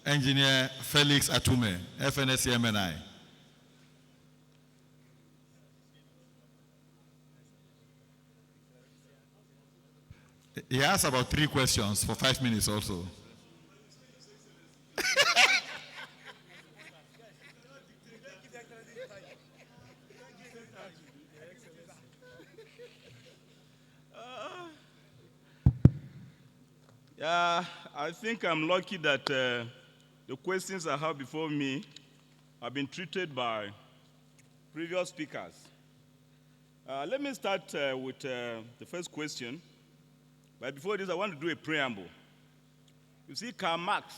Engineer Felix Atume, FNSCMNI. He has about 3 questions for 5 minutes also. Yeah, I think I'm lucky that the questions I have before me have been treated by previous speakers. Let me start with the first question. But before this, I want to do a preamble. You see, Karl Marx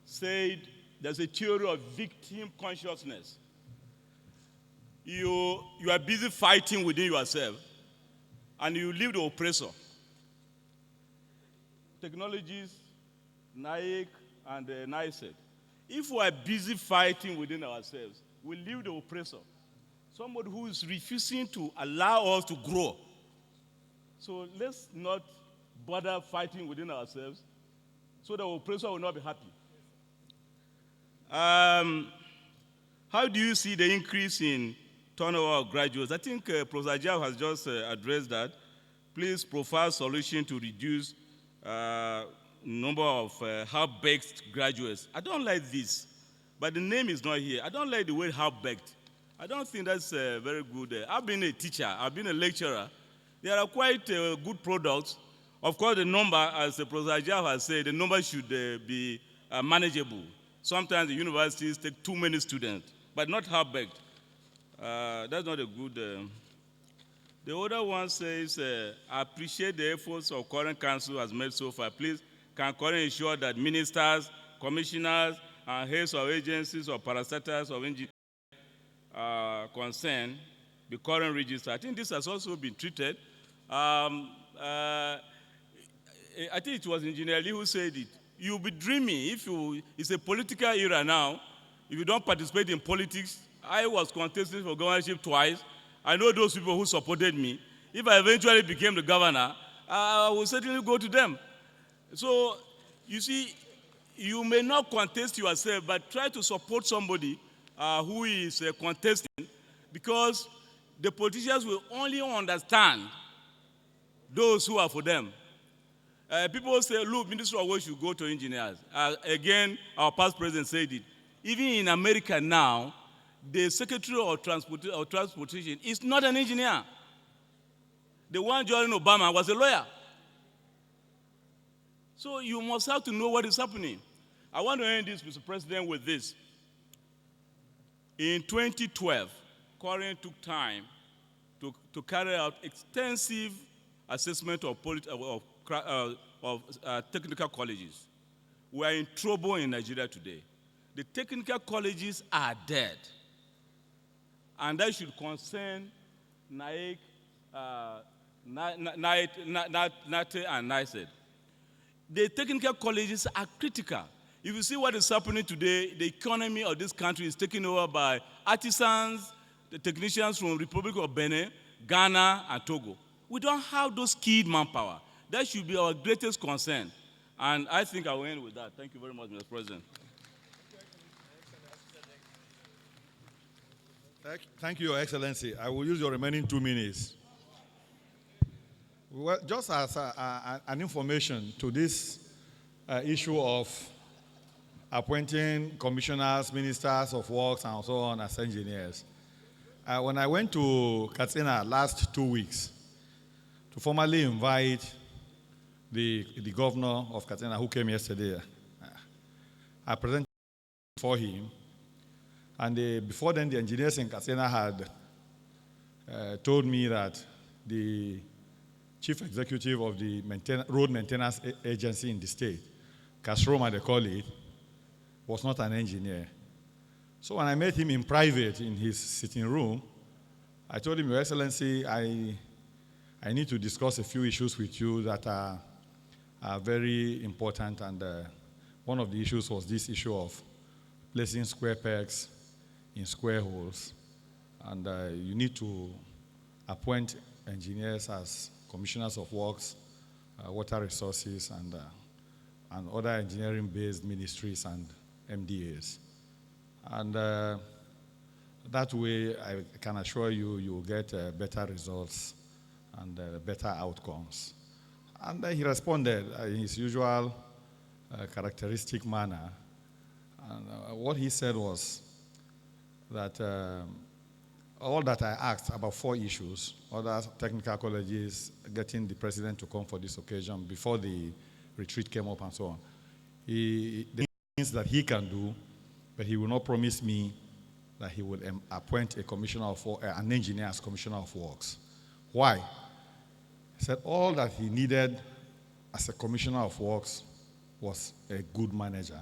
said there's a theory of victim consciousness. You are busy fighting within yourself, and you leave the oppressor. Technologies, Naik, and Naised. If we are busy fighting within ourselves, we leave the oppressor, somebody who is refusing to allow us to grow. So let's not bother fighting within ourselves so the oppressor will not be happy. How do you see the increase in turnover of graduates? I think Professor Ajao has just addressed that. Please provide solution to reduce number of half-baked graduates. I don't like this, but the name is not here. I don't like the word half-baked. I don't think that's very good. I've been a teacher. I've been a lecturer. There are quite good products. Of course, the number, as Professor Ajao has said, the number should be manageable. Sometimes the universities take too many students, but not half-baked. That's not a good... The other one says, I appreciate the efforts of Coren Council has made so far. Please, can Coren ensure that ministers, commissioners, and heads of agencies or parastatals of engineering concerned be Coren registered? I think this has also been treated. I think it was Engineer Lee who said it. You'll be dreaming it's a political era now. If you don't participate in politics, I was contesting for governorship twice. I know those people who supported me. If I eventually became the governor, I will certainly go to them. So, you see, you may not contest yourself, but try to support somebody who is contesting, because the politicians will only understand those who are for them. People say, look, Ministry of Works should go to engineers. Again, our past president said it. Even in America now, the Secretary of Transportation is not an engineer. The one joining Obama was a lawyer. So you must have to know what is happening. I want to end this, Mr. President, with this. In 2012, Coren took time to carry out extensive assessment of technical colleges. We are in trouble in Nigeria today. The technical colleges are dead. And that should concern Naik, Nate, and Naised. The technical colleges are critical. If you see what is happening today, the economy of this country is taken over by artisans, the technicians from Republic of Benin, Ghana, and Togo. We don't have those skilled manpower. That should be our greatest concern. And I think I will end with that. Thank you very much, Mr. President. Thank you, Your Excellency. I will use your remaining 2 minutes. Well, just as an information to this issue of appointing commissioners, ministers of works, and so on as engineers, when I went to Katsina last 2 weeks to formally invite the governor of Katsina, who came yesterday, I presented for him. And before then, the engineers in Katsina had told me that the chief executive of the road maintenance agency in the state, Kasroma they call it, was not an engineer. So when I met him in private in his sitting room, I told him, Your Excellency, I need to discuss a few issues with you that are very important. And one of the issues was this issue of placing square pegs in square holes, and you need to appoint engineers as commissioners of works, water resources, and and other engineering-based ministries and MDAs. And that way, I can assure you, you will get better results and better outcomes. And he responded in his usual characteristic manner. And what he said was that all that I asked, about 4 issues, other technical colleges, getting the president to come for this occasion before the retreat came up and so on, the things that he can do, but he will not promise me that he will appoint a commissioner of an engineer as commissioner of works. Why? He said all that he needed as a commissioner of works was a good manager.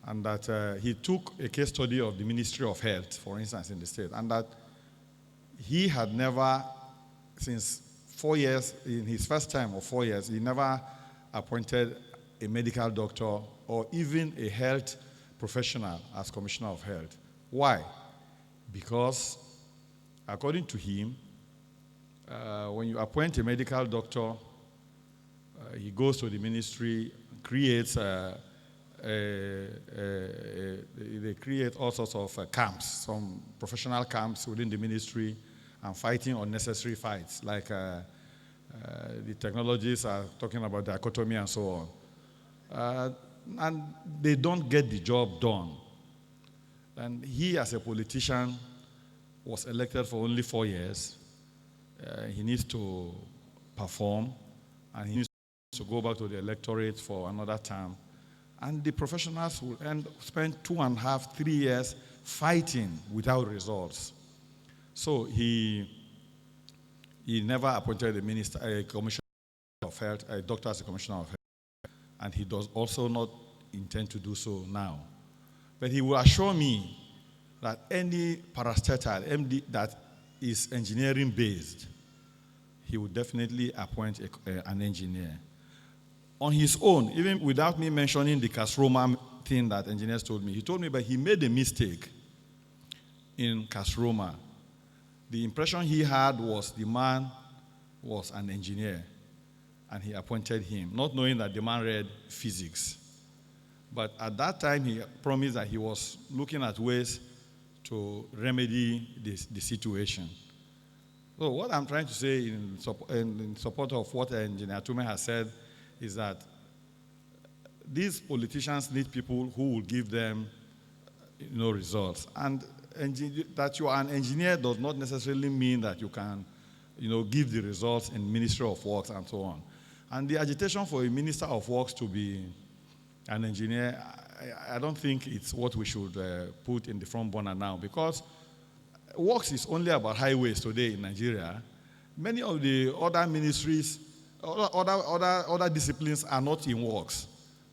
And that he took a case study of the Ministry of Health, for instance, in the state, and that he had never, since 4 years, in his first time of 4 years, he never appointed a medical doctor or even a health professional as commissioner of health. Why? Because, according to him, when you appoint a medical doctor, he goes to the ministry, creates they create all sorts of camps, some professional camps within the ministry, and fighting unnecessary fights, like the technologies are talking about dichotomy and so on. And they don't get the job done. And he, as a politician, was elected for only 4 years. He needs to perform, and he needs to go back to the electorate for another term. And the professionals will spend 2.5, 3 years fighting without results. So he never appointed a commissioner of health, a doctor as a commissioner of health, and he does also not intend to do so now. But he will assure me that any parastatal MD that is engineering based, he will definitely appoint an engineer. On his own, even without me mentioning the Casroma thing that engineers told me, he told me, but he made a mistake in Casroma. The impression he had was the man was an engineer, and he appointed him, not knowing that the man read physics. But at that time, he promised that he was looking at ways to remedy the situation. So what I'm trying to say in support of what Engineer Tume has said is that these politicians need people who will give them results. And that you are an engineer does not necessarily mean that you can give the results in Ministry of Works and so on. And the agitation for a Minister of Works to be an engineer, I don't think it's what we should put in the front burner now, because works is only about highways today in Nigeria. Many of the other ministries, other disciplines are not in works.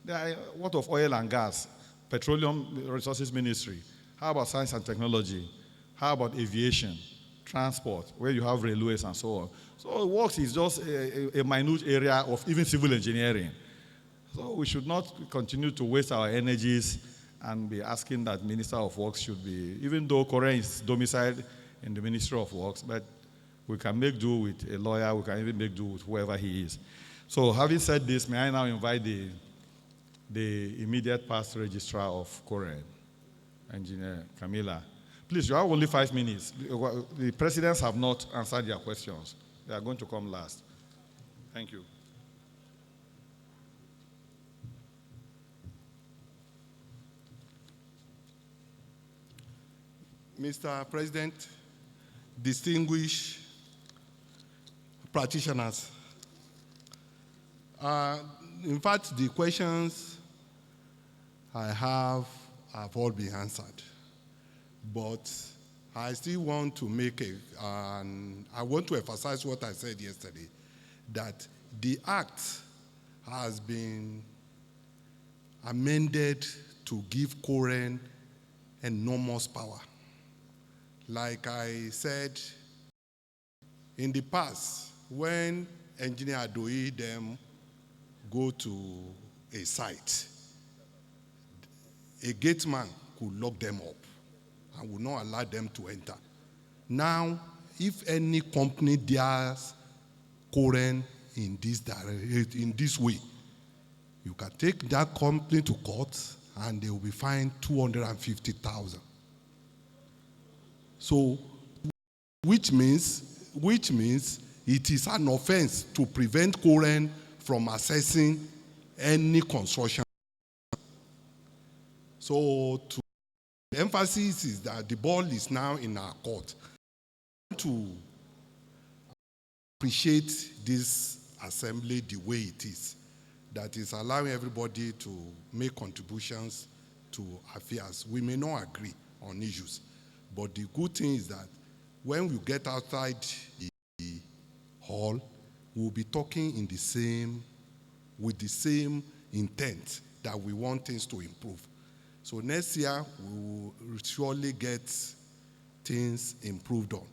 There are what of oil and gas, petroleum resources ministry. How about science and technology? How about aviation, transport, where you have railways and so on? So works is just a minute area of even civil engineering. So we should not continue to waste our energies and be asking that Minister of Works should be, even though Coren is domiciled in the Ministry of Works, but we can make do with a lawyer, we can even make do with whoever he is. So having said this, may I now invite the immediate past registrar of Coren, Engineer Camilla. Please, you have only 5 minutes. The presidents have not answered their questions. They are going to come last. Thank you. Mr. President, distinguished practitioners, in fact, the questions I have all been answered, but I still want to make I want to emphasize what I said yesterday, that the act has been amended to give Coren enormous power. Like I said, in the past, when Engineer Adoyi them go to a site, a gateman could lock them up and would not allow them to enter. Now, if any company dares Coren in this way, You can take that company to court and they will be fined 250,000. So, which means it is an offense to prevent Coren from accessing any construction. So, the emphasis is that the ball is now in our court. To appreciate this assembly the way it is, that is allowing everybody to make contributions to affairs. We may not agree on issues, but the good thing is that when we get outside the hall, we'll be talking with the same intent that we want things to improve. So next year, we will surely get things improved on.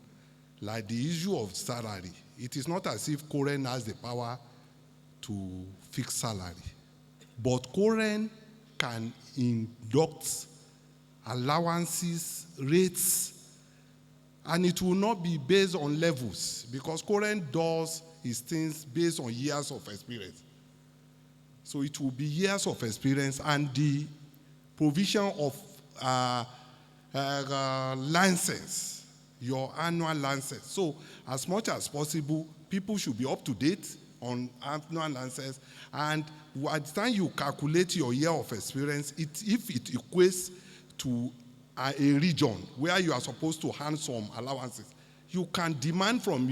Like the issue of salary, it is not as if Coren has the power to fix salary, but Coren can induct allowances, rates, and it will not be based on levels, because Coren does his things based on years of experience. So it will be years of experience, and the provision of license, your annual license. So as much as possible, people should be up to date on annual license, and at the time you calculate your year of experience, if it equates to a region where you are supposed to hand some allowances, you can demand from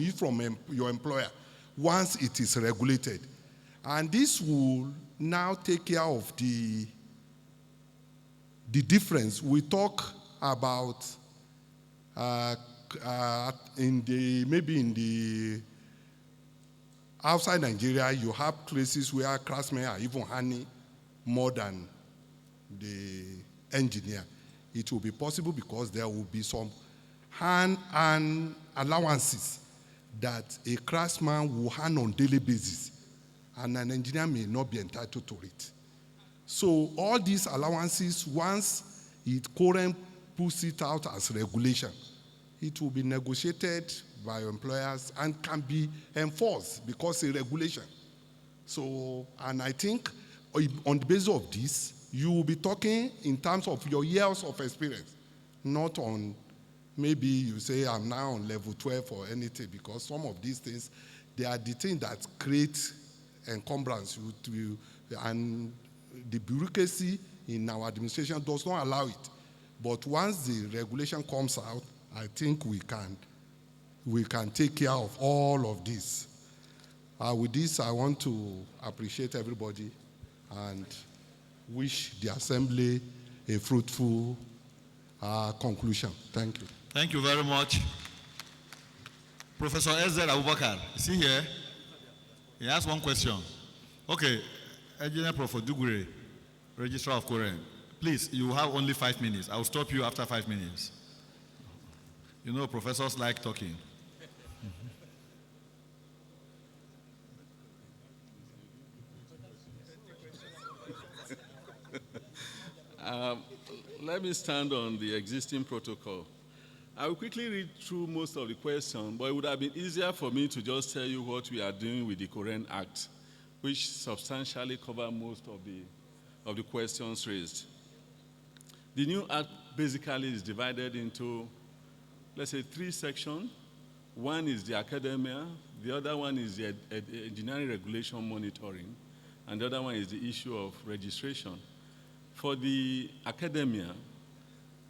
your employer once it is regulated. And this will now take care of the difference. We talk about maybe in the outside Nigeria, you have places where craftsmen are even earning more than the engineer. It will be possible because there will be some hand and allowances that a craftsman will earn on daily basis, and an engineer may not be entitled to it. So all these allowances, once Coren puts it out as regulation, it will be negotiated by employers and can be enforced because it's a regulation. So, and I think on the basis of this, you will be talking in terms of your years of experience, not on maybe you say I'm now on level 12 or anything, because some of these things, they are the things that create encumbrance to you, and the bureaucracy in our administration does not allow it. But once the regulation comes out, I think we can take care of all of this. With this, I want to appreciate everybody and wish the assembly a fruitful conclusion. Thank you. Thank you very much. Professor Ezer Abubakar, is he here? He has one question. Okay, Engineer Prof. Dugure, Registrar of Coren. Please, you have only 5 minutes. I'll stop you after 5 minutes. You know, professors like talking. Let me stand on the existing protocol. I will quickly read through most of the questions, but it would have been easier for me to just tell you what we are doing with the Coren Act, which substantially covers most of the questions raised. The new act basically is divided into, let's say, 3 sections. One is the academia, the other one is the engineering regulation monitoring, and the other one is the issue of registration. For the academia,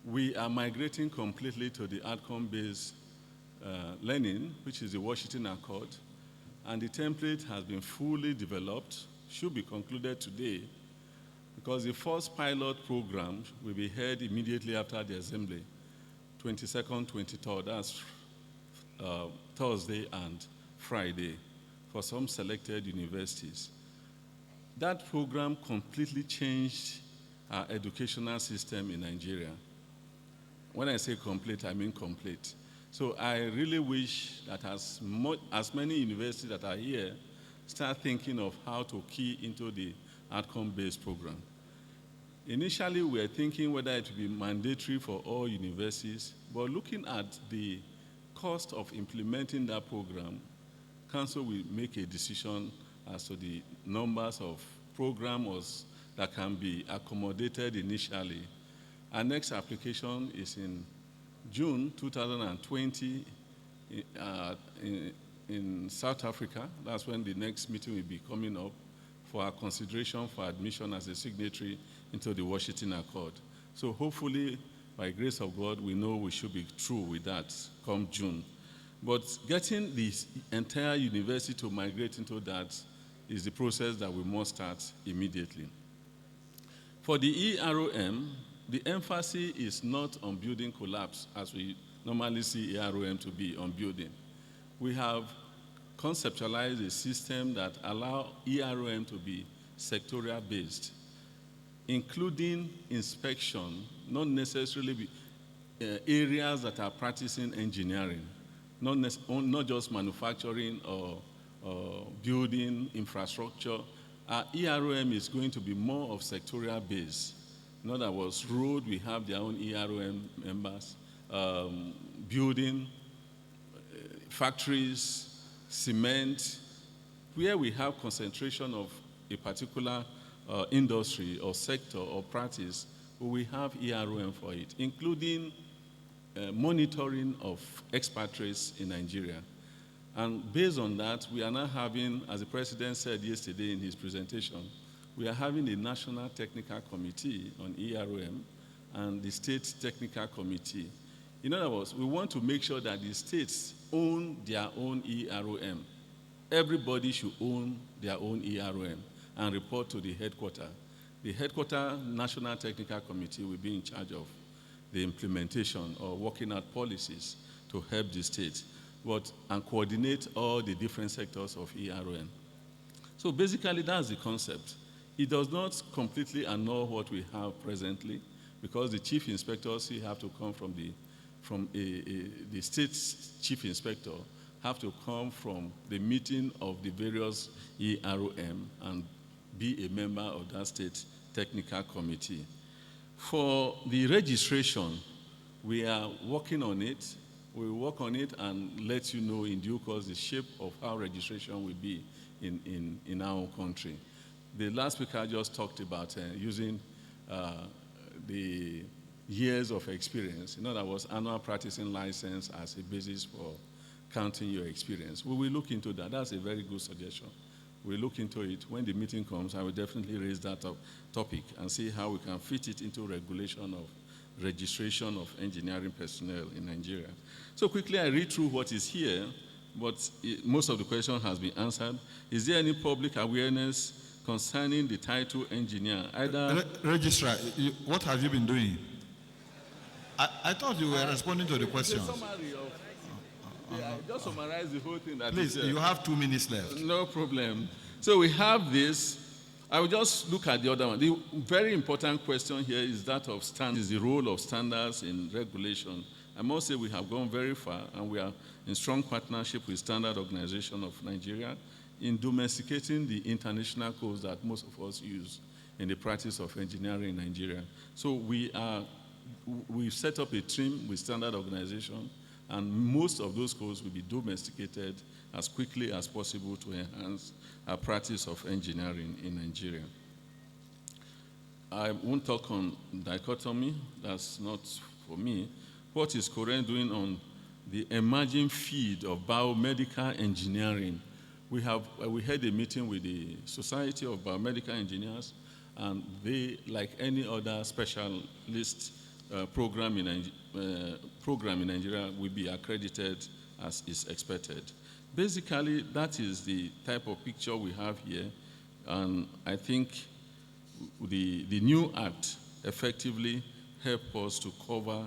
we are migrating completely to the outcome-based learning, which is the Washington Accord, and the template has been fully developed, should be concluded today, because the first pilot program will be held immediately after the assembly, 22nd, 23rd, that's Thursday and Friday, for some selected universities. That program completely changed our educational system in Nigeria. When I say complete, I mean complete. So I really wish that as many universities that are here start thinking of how to key into the outcome-based program. Initially, we were thinking whether it would be mandatory for all universities, but looking at the cost of implementing that program, Council will make a decision as to the numbers of program that can be accommodated initially. Our next application is in June 2020 in South Africa. That's when the next meeting will be coming up for our consideration for admission as a signatory into the Washington Accord. So hopefully, by grace of God, we know we should be through with that come June. But getting the entire university to migrate into that is the process that we must start immediately. For the EROM, the emphasis is not on building collapse, as we normally see EROM to be on building. We have conceptualized a system that allows EROM to be sectorial based, including inspection, not necessarily areas that are practicing engineering, not just manufacturing or building infrastructure. Our EROM is going to be more of sectorial based. In other words, road, we have their own EROM members, building, factories, cement, where we have concentration of a particular industry or sector or practice, we have EROM for it, including monitoring of expatriates in Nigeria. And based on that, we are now having, as the President said yesterday in his presentation, we are having a National Technical Committee on EROM and the State Technical Committee. In other words, we want to make sure that the states own their own EROM. Everybody should own their own EROM and report to the headquarters. The headquarters National Technical Committee will be in charge of the implementation or working out policies to help the states, and coordinate all the different sectors of EROM. So basically, that's the concept. It does not completely annul what we have presently, because the chief inspectors have to come from the state chief inspector, have to come from the meeting of the various EROM and be a member of that state technical committee. For the registration, we are working on it. We'll work on it and let you know in due course the shape of how registration will be in our own country. The last speaker just talked about using the years of experience. In other words, annual practicing license as a basis for counting your experience. We will look into that. That's a very good suggestion. We'll look into it. When the meeting comes, I will definitely raise that topic and see how we can fit it into regulation of registration of engineering personnel in Nigeria. So quickly, I read through what is here, but most of the question has been answered. Is there any public awareness concerning the title engineer? Registrar, what have you been doing? I thought you were responding to the questions. Just summarize the whole thing. Please, you have 2 minutes left. No problem. So we have this. I will just look at the other one. The very important question here is that of standards, the role of standards in regulation. I must say we have gone very far, and we are in strong partnership with Standard Organization of Nigeria in domesticating the international codes that most of us use in the practice of engineering in Nigeria. So we've set up a team with Standard Organization, and most of those codes will be domesticated as quickly as possible to enhance our practice of engineering in Nigeria. I won't talk on dichotomy, that's not for me. What is Coren doing on the emerging field of biomedical engineering? We had a meeting with the Society of Biomedical Engineers, and they, like any other specialist program in Nigeria, will be accredited as is expected. Basically, that is the type of picture we have here, and I think the new act effectively helps us to cover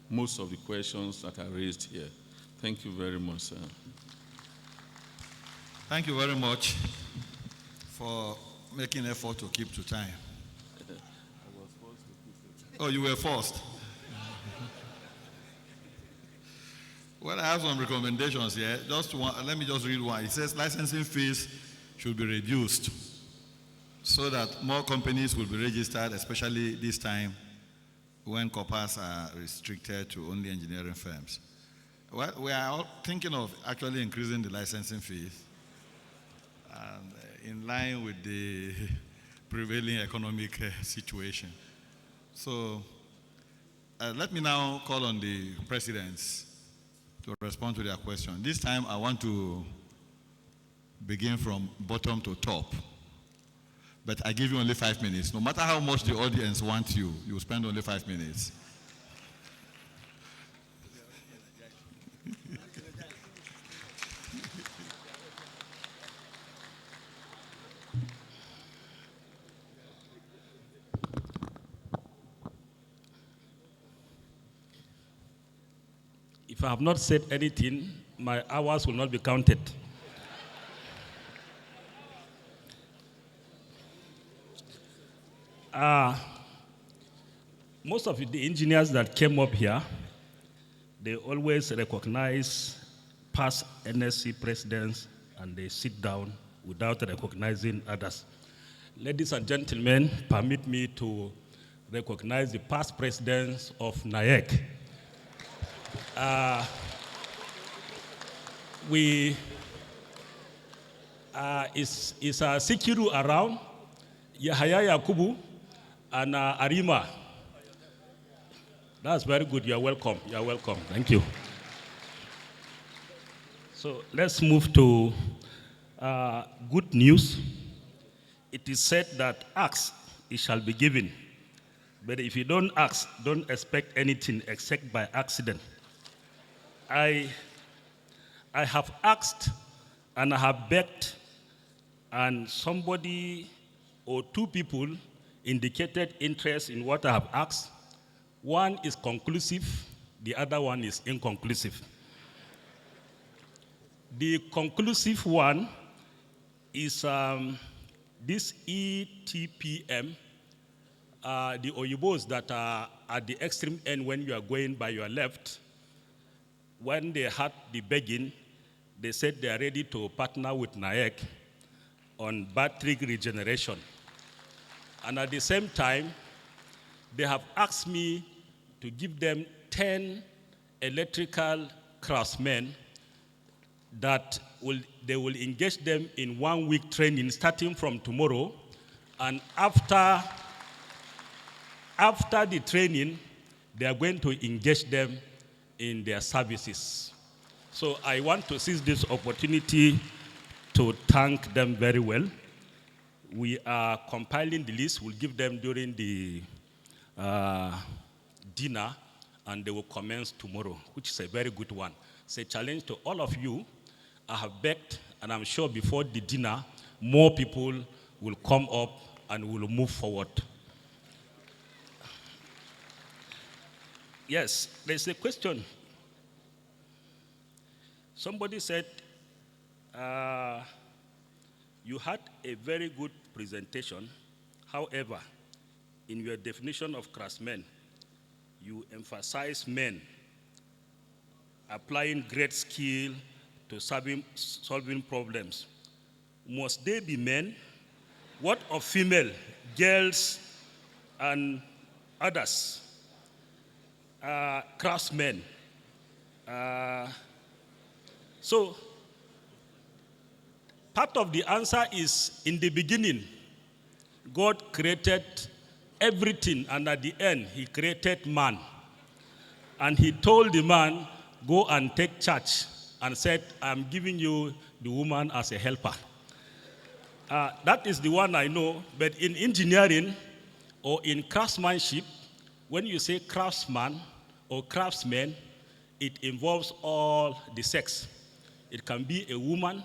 most of the questions that are raised here. Thank you very much, sir. Thank you very much for making effort to keep to time. Oh, you were forced. Well, I have some recommendations here. Let me just read one. It says licensing fees should be reduced so that more companies will be registered, especially this time when corpus are restricted to only engineering firms. Well, we are all thinking of actually increasing the licensing fees, and in line with the prevailing economic situation. So let me now call on the presidents to respond to their question. This time I want to begin from bottom to top. But I give you only 5 minutes. No matter how much the audience wants you, you spend only 5 minutes. If I have not said anything, my hours will not be counted. Most of the engineers that came up here, they always recognize past NSC presidents and they sit down without recognizing others. Ladies and gentlemen, permit me to recognize the past presidents of NAEC. Is Sikiru around? Yahaya Yakubu and Arima. That's very good. You're welcome. You're welcome. Thank you. So let's move to good news. It is said that ask, it shall be given. But if you don't ask, don't expect anything except by accident. I have asked and I have begged, and somebody or two people indicated interest in what I have asked. One is conclusive, the other one is inconclusive. The conclusive one is this ETPM, the Oyibos that are at the extreme end when you are going by your left. When they had the begging, they said they are ready to partner with NAEC on battery regeneration. And at the same time, they have asked me to give them 10 electrical craftsmen that they will engage them in 1 week training starting from tomorrow. And after the training, they are going to engage them in their services. So I want to seize this opportunity to thank them very well. We are compiling the list. We'll give them during the dinner, and they will commence tomorrow, which is a very good one. It's a challenge to all of you. I have begged, and I'm sure before the dinner, more people will come up and will move forward. Yes, there's a question. Somebody said, you had a very good presentation. However, in your definition of craftsmen, you emphasize men applying great skill to solving problems. Must they be men? What of female, girls, and others? Craftsmen. So, part of the answer is in the beginning, God created everything, and at the end, he created man. And he told the man, go and take charge, and said, I'm giving you the woman as a helper. That is the one I know, but in engineering or in craftsmanship, when you say craftsman or craftsman, it involves all the sex. It can be a woman,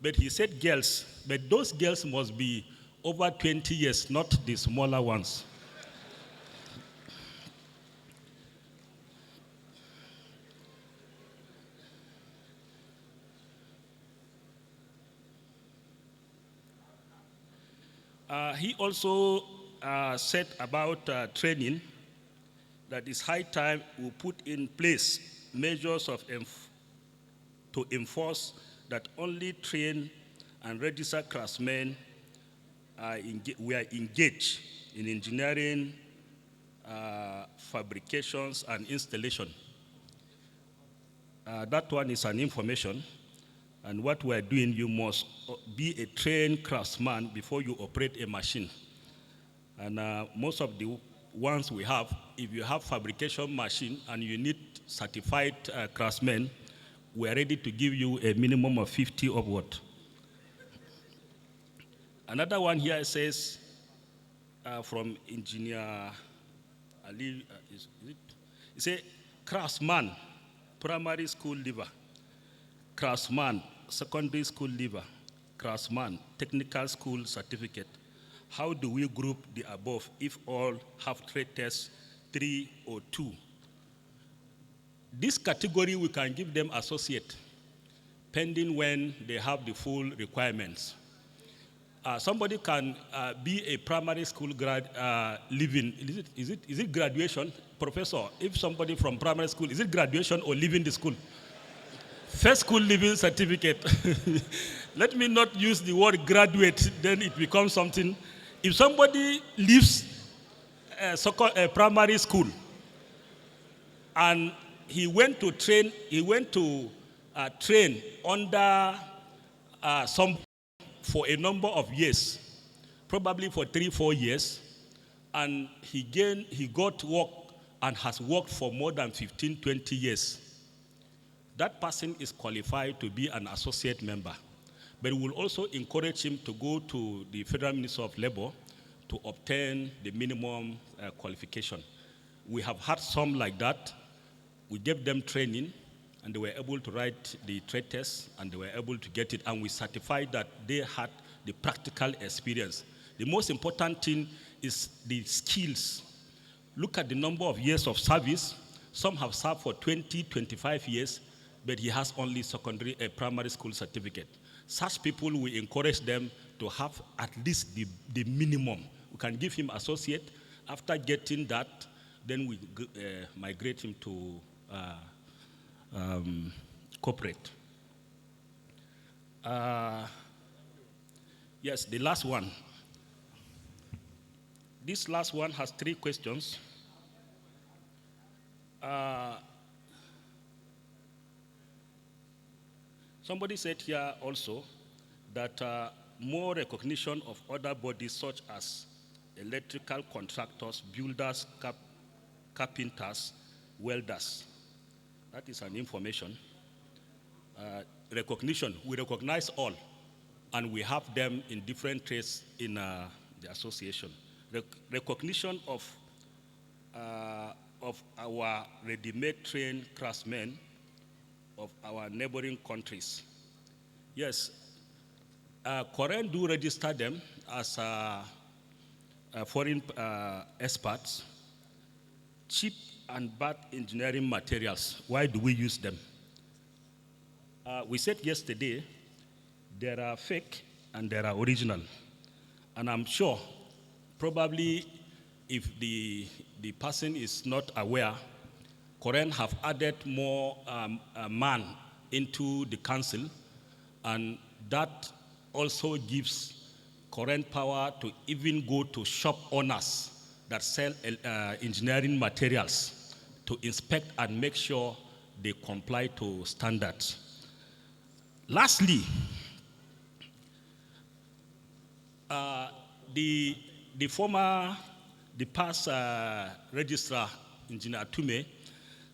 but he said girls, but those girls must be over 20 years, not the smaller ones. He also said about training that it's high time we put in place measures to enforce that only trained and registered craftsmen we are engaged in engineering, fabrications, and installation. That one is an information. And what we are doing, you must be a trained craftsman before you operate a machine. And most of the ones we have, if you have fabrication machine and you need certified craftsmen, we are ready to give you a minimum of 50 upward. Another one here says from Engineer Ali, it says craftsman, primary school leaver, craftsman, secondary school leaver, craftsman, technical school certificate. How do we group the above if all have trade tests 3 or 2? This category, we can give them associate, pending when they have the full requirements. Somebody can be a primary school grad living. Is it graduation? Professor, if somebody from primary school, is it graduation or leaving the school? First school living certificate. Let me not use the word graduate, then it becomes something. If somebody leaves primary school and he went to train under some for a number of years, probably for 3-4 years, and he got work and has worked for more than 15-20 years. That person is qualified to be an associate member. But we will also encourage him to go to the Federal Ministry of Labor to obtain the minimum qualification. We have had some like that. We gave them training, and they were able to write the trade test, and they were able to get it, and we certified that they had the practical experience. The most important thing is the skills. Look at the number of years of service. Some have served for 20-25 years, but he has only primary school certificate. Such people, we encourage them to have at least the minimum. We can give him associate. After getting that, then we migrate him to corporate. Yes, the last one. This last one has 3 questions. Somebody said here also that more recognition of other bodies such as electrical contractors, builders, carpenters, welders. That is an information. Recognition, we recognize all, and we have them in different trades in the association. Recognition of our ready-made trained craftsmen of our neighboring countries. Yes, Coren do register them as foreign experts. Cheap and bad engineering materials, why do we use them? We said yesterday, there are fake and there are original. And I'm sure, probably if the person is not aware, Coren have added more man into the council, and that also gives Coren power to even go to shop owners that sell engineering materials to inspect and make sure they comply to standards. Lastly, the past registrar, Engineer Tume,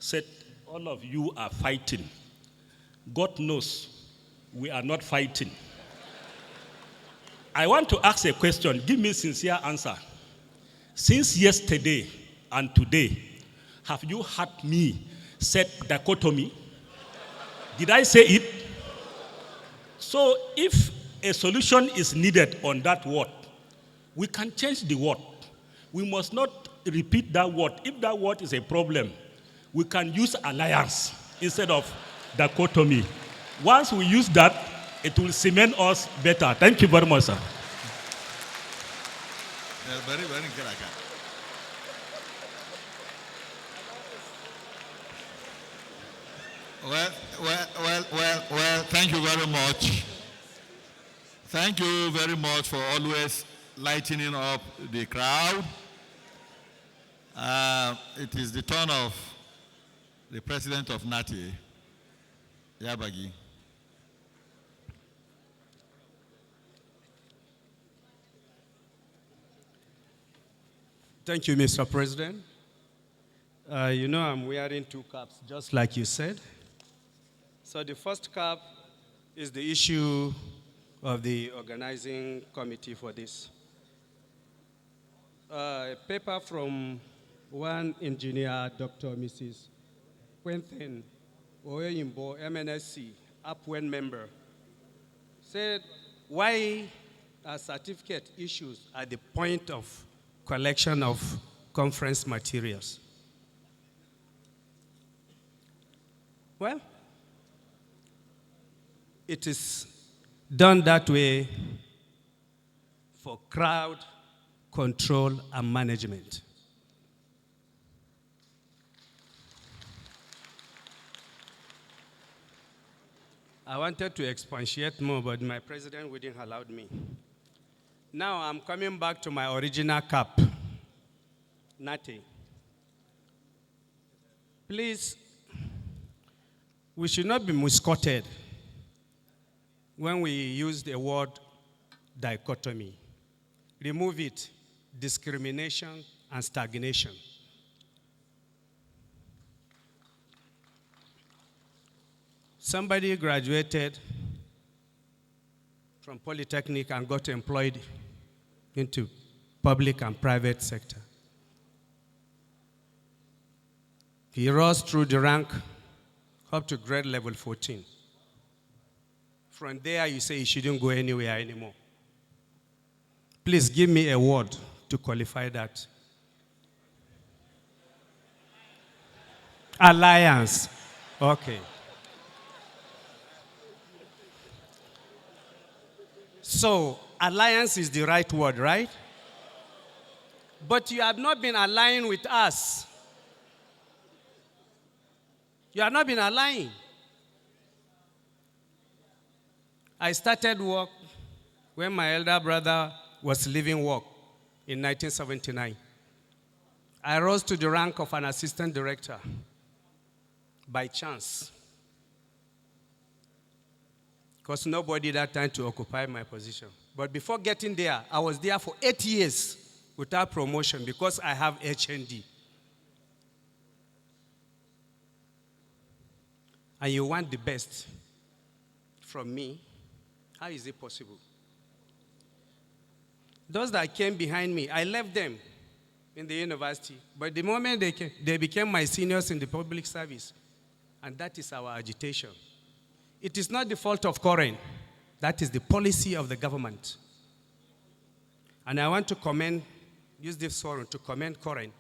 said all of you are fighting. God knows we are not fighting. I want to ask a question. Give me a sincere answer. Since yesterday and today, have you heard me say dichotomy? Did I say it? So if a solution is needed on that word, we can change the word. We must not repeat that word. If that word is a problem, we can use alliance instead of dichotomy. Once we use that, it will cement us better. Thank you very much, sir. Very, very good. Well, thank you very much. Thank you very much for always lightening up the crowd. It is the turn of the president of NATI, Yabagi. Thank you, Mr. President. You know I'm wearing two caps, just like you said. So the first cap is the issue of the organizing committee for this. A paper from one engineer, Dr. Mrs. Quentin Oyimbo, MNSC, UPWEN member, said why are certificate issues at the point of collection of conference materials? Well, it is done that way for crowd control and management. I wanted to expatiate more, but my president wouldn't allow me. Now I'm coming back to my original cap. Nothing. Please, we should not be misquoted when we use the word dichotomy. Remove it, discrimination and stagnation. Somebody graduated from Polytechnic and got employed into public and private sector. He rose through the rank up to grade level 14. From there, you say he shouldn't go anywhere anymore. Please give me a word to qualify that. Alliance. Okay. So, alliance is the right word, right? But you have not been aligning with us. You have not been aligning. I started work when my elder brother was leaving work in 1979. I rose to the rank of an assistant director by chance, because nobody that time to occupy my position. But before getting there, I was there for 8 years without promotion because I have HND. And you want the best from me? How is it possible? Those that came behind me, I left them in the university. But the moment they came, they became my seniors in the public service. And that is our agitation. It is not the fault of Coren. That is the policy of the government. And I want to use this forum to commend Coren.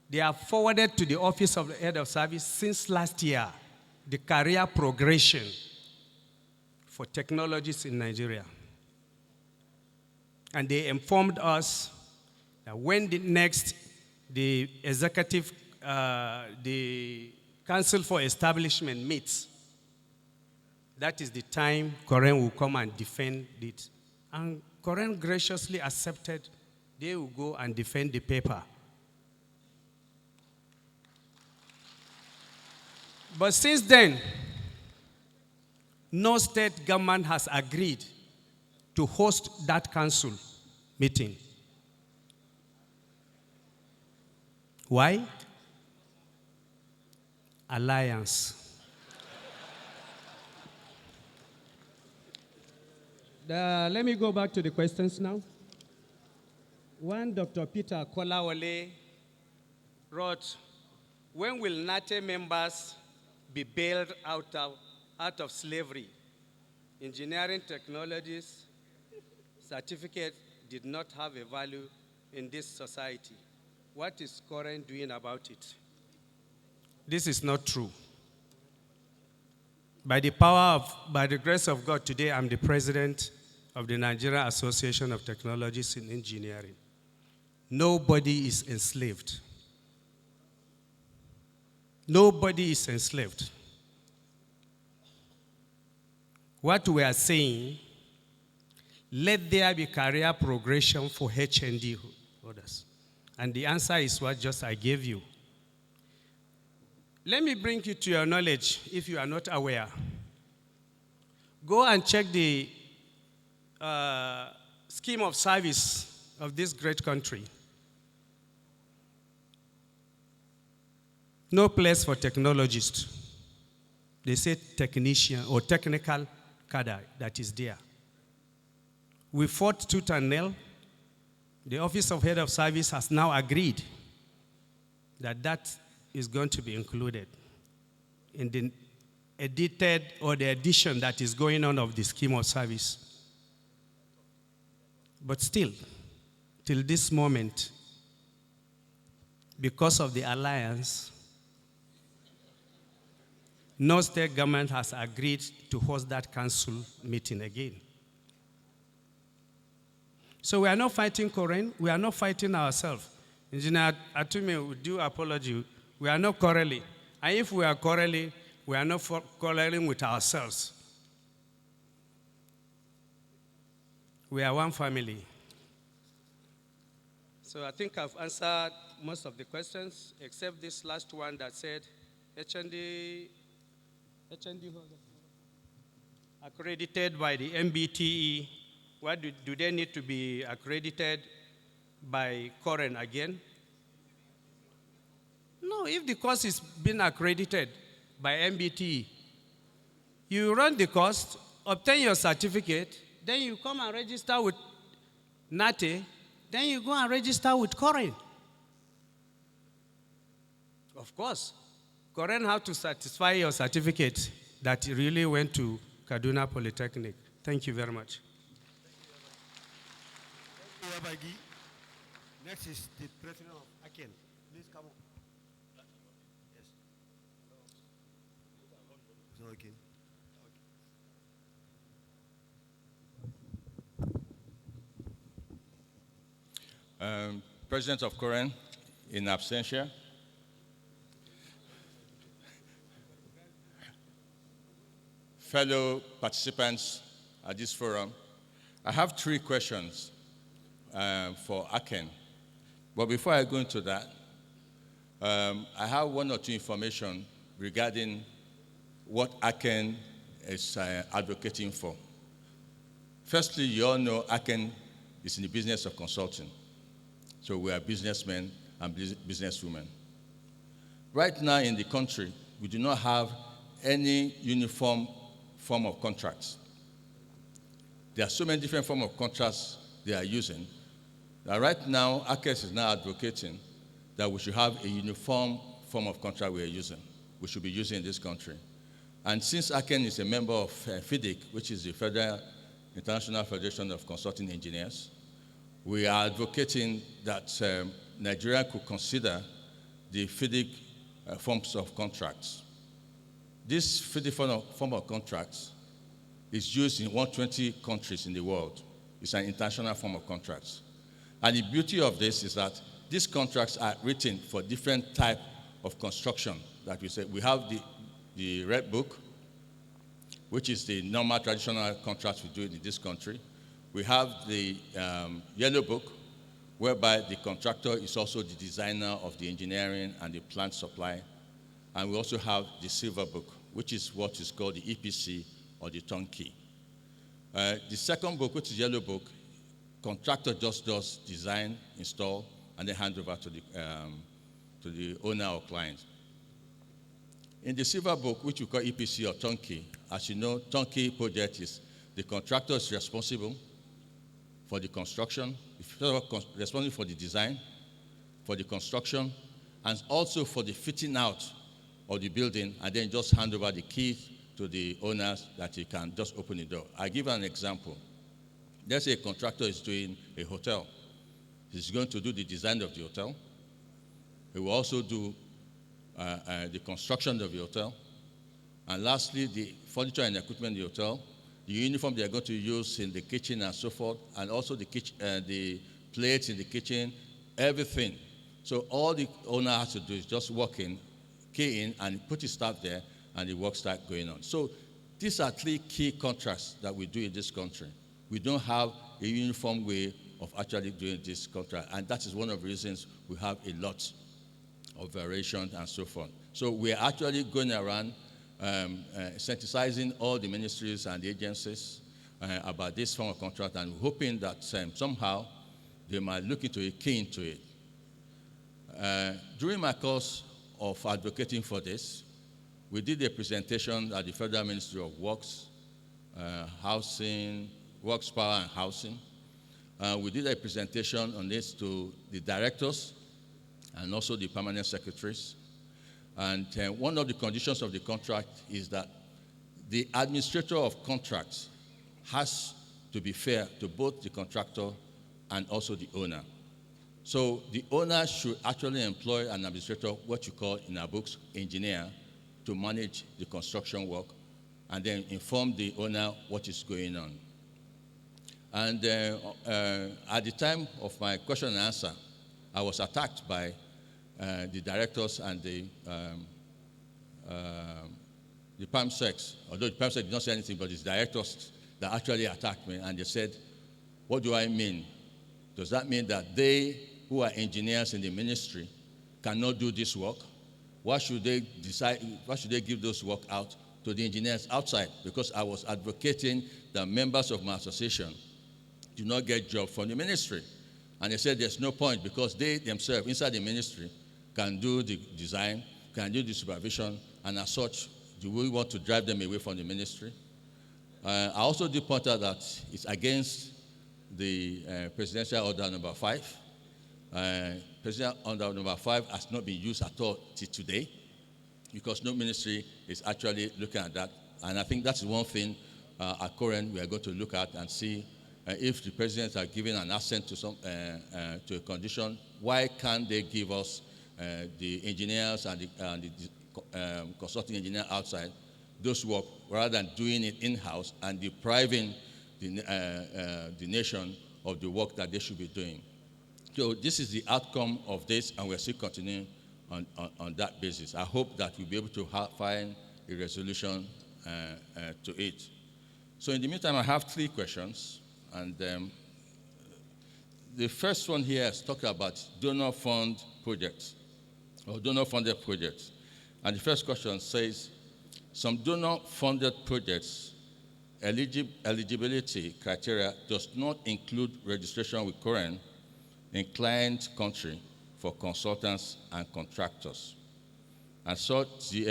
They have forwarded to the office of the head of service since last year the career progression for technologists in Nigeria. And they informed us that when the executive, the Council for Establishment meets, that is the time Coren will come and defend it. And Coren graciously accepted they will go and defend the paper. But since then, no state government has agreed to host that council meeting. Why? Alliance. Let me go back to the questions now. One, Dr. Peter Kolawole wrote, when will NATE members be bailed out of slavery? Engineering technologies certificate did not have a value in this society. What is Coren doing about it? This is not true. By the grace of God, today I'm the president of the Nigerian Association of Technologists in Engineering. Nobody is enslaved. Nobody is enslaved. What we are saying, let there be career progression for HND holders. And the answer is what just I gave you. Let me bring you to your knowledge if you are not aware. Go and check the scheme of service of this great country. No place for technologists. They say technician or technical cadre that is there. We fought tooth and nail. The Office of Head of Service has now agreed that that is going to be included in the edited or the edition that is going on of the scheme of service. But still, till this moment, because of the alliance, no state government has agreed to host that council meeting again. So we are not fighting Coren, we are not fighting ourselves. Engineer Atume, we do apology, we are not quarreling. And if we are quarreling, we are not quarreling with ourselves. We are one family. So I think I've answered most of the questions, except this last one that said HND accredited by the MBTE. What do they need to be accredited by Coren again? No, if the course is being accredited by MBTE, you run the course, obtain your certificate, then you come and register with NATE, then you go and register with Coren. Of course, Coren have to satisfy your certificate that you really went to Kaduna Polytechnic. Thank you very much. Thank you, Abagi. Next is the president of Aken. Please come on. Yes. It's not working. President of Coren, in absentia. Fellow participants at this forum, I have 3 questions for Aken. But before I go into that, I have 1 or 2 information regarding what Aken is advocating for. Firstly, you all know Aken is in the business of consulting. So we are businessmen and businesswomen. Right now in the country, we do not have any uniform form of contracts. There are so many different forms of contracts they are using that right now, ACES is now advocating that we should have a uniform form of contract we are using, we should be using in this country. And since Aken is a member of FIDIC, which is the Federal International Federation of Consulting Engineers, we are advocating that Nigeria could consider the FIDIC forms of contracts. This FIDIC form of contracts is used in 120 countries in the world. It's an international form of contracts. And the beauty of this is that these contracts are written for different types of construction that we say. We have the Red Book, which is the normal traditional contracts we do in this country. We have the Yellow Book, whereby the contractor is also the designer of the engineering and the plant supply. And we also have the Silver Book, which is what is called the EPC or the turnkey. The second book, which is Yellow Book, contractor just does design, install, and then hand over to the owner or client. In the Silver Book, which we call EPC or turnkey, as you know, turnkey project is the contractor is responsible for the construction, responsible for the design, for the construction, and also for the fitting out of the building, and then just hand over the key to the owners that he can just open the door. I'll give an example. Let's say a contractor is doing a hotel. He's going to do the design of the hotel. He will also do the construction of the hotel. And lastly, the furniture and equipment in the hotel, the uniform they are going to use in the kitchen and so forth, and also the plates in the kitchen, everything. So all the owner has to do is just walk in, key in, and put his staff there, and the work starts going on. So these are 3 key contracts that we do in this country. We don't have a uniform way of actually doing this contract, and that is one of the reasons we have a lot of variations and so forth. So we are actually going around sensitizing all the ministries and the agencies about this form of contract, and hoping that somehow they might look into it, key into it. During my course of advocating for this. We did a presentation at the Federal Ministry of Works, Housing, Works, Power, and Housing. We did a presentation on this to the directors and also the permanent secretaries. And one of the conditions of the contract is that the administrator of contracts has to be fair to both the contractor and also the owner. So the owner should actually employ an administrator, what you call in our books, engineer, to manage the construction work and then inform the owner what is going on. And at the time of my question and answer, I was attacked by the directors and the PAMSECs, although the PAMSEC did not say anything, but it's directors that actually attacked me, and they said, what do I mean? Does that mean that they, who are engineers in the ministry, cannot do this work? Why should they give those work out to the engineers outside? Because I was advocating that members of my association do not get jobs from the ministry. And they said there's no point because they themselves, inside the ministry, can do the design, can do the supervision, and as such, do we want to drive them away from the ministry? I also did point out that it's against the Presidential Order number 5. Presidential Order number 5 has not been used at all till today because no ministry is actually looking at that. And I think that's one thing at Coren we are going to look at and see if the presidents are giving an assent to to a condition, why can't they give us the engineers and the consulting engineer outside those work rather than doing it in-house and depriving the nation of the work that they should be doing. So this is the outcome of this, and we're still continuing on that basis. I hope that we'll be able to find a resolution to it. So in the meantime, I have 3 questions. And the first one here is talking about donor fund projects or donor funded projects. And the first question says, some donor funded projects eligibility criteria does not include registration with Coren in client country for consultants and contractors. And so the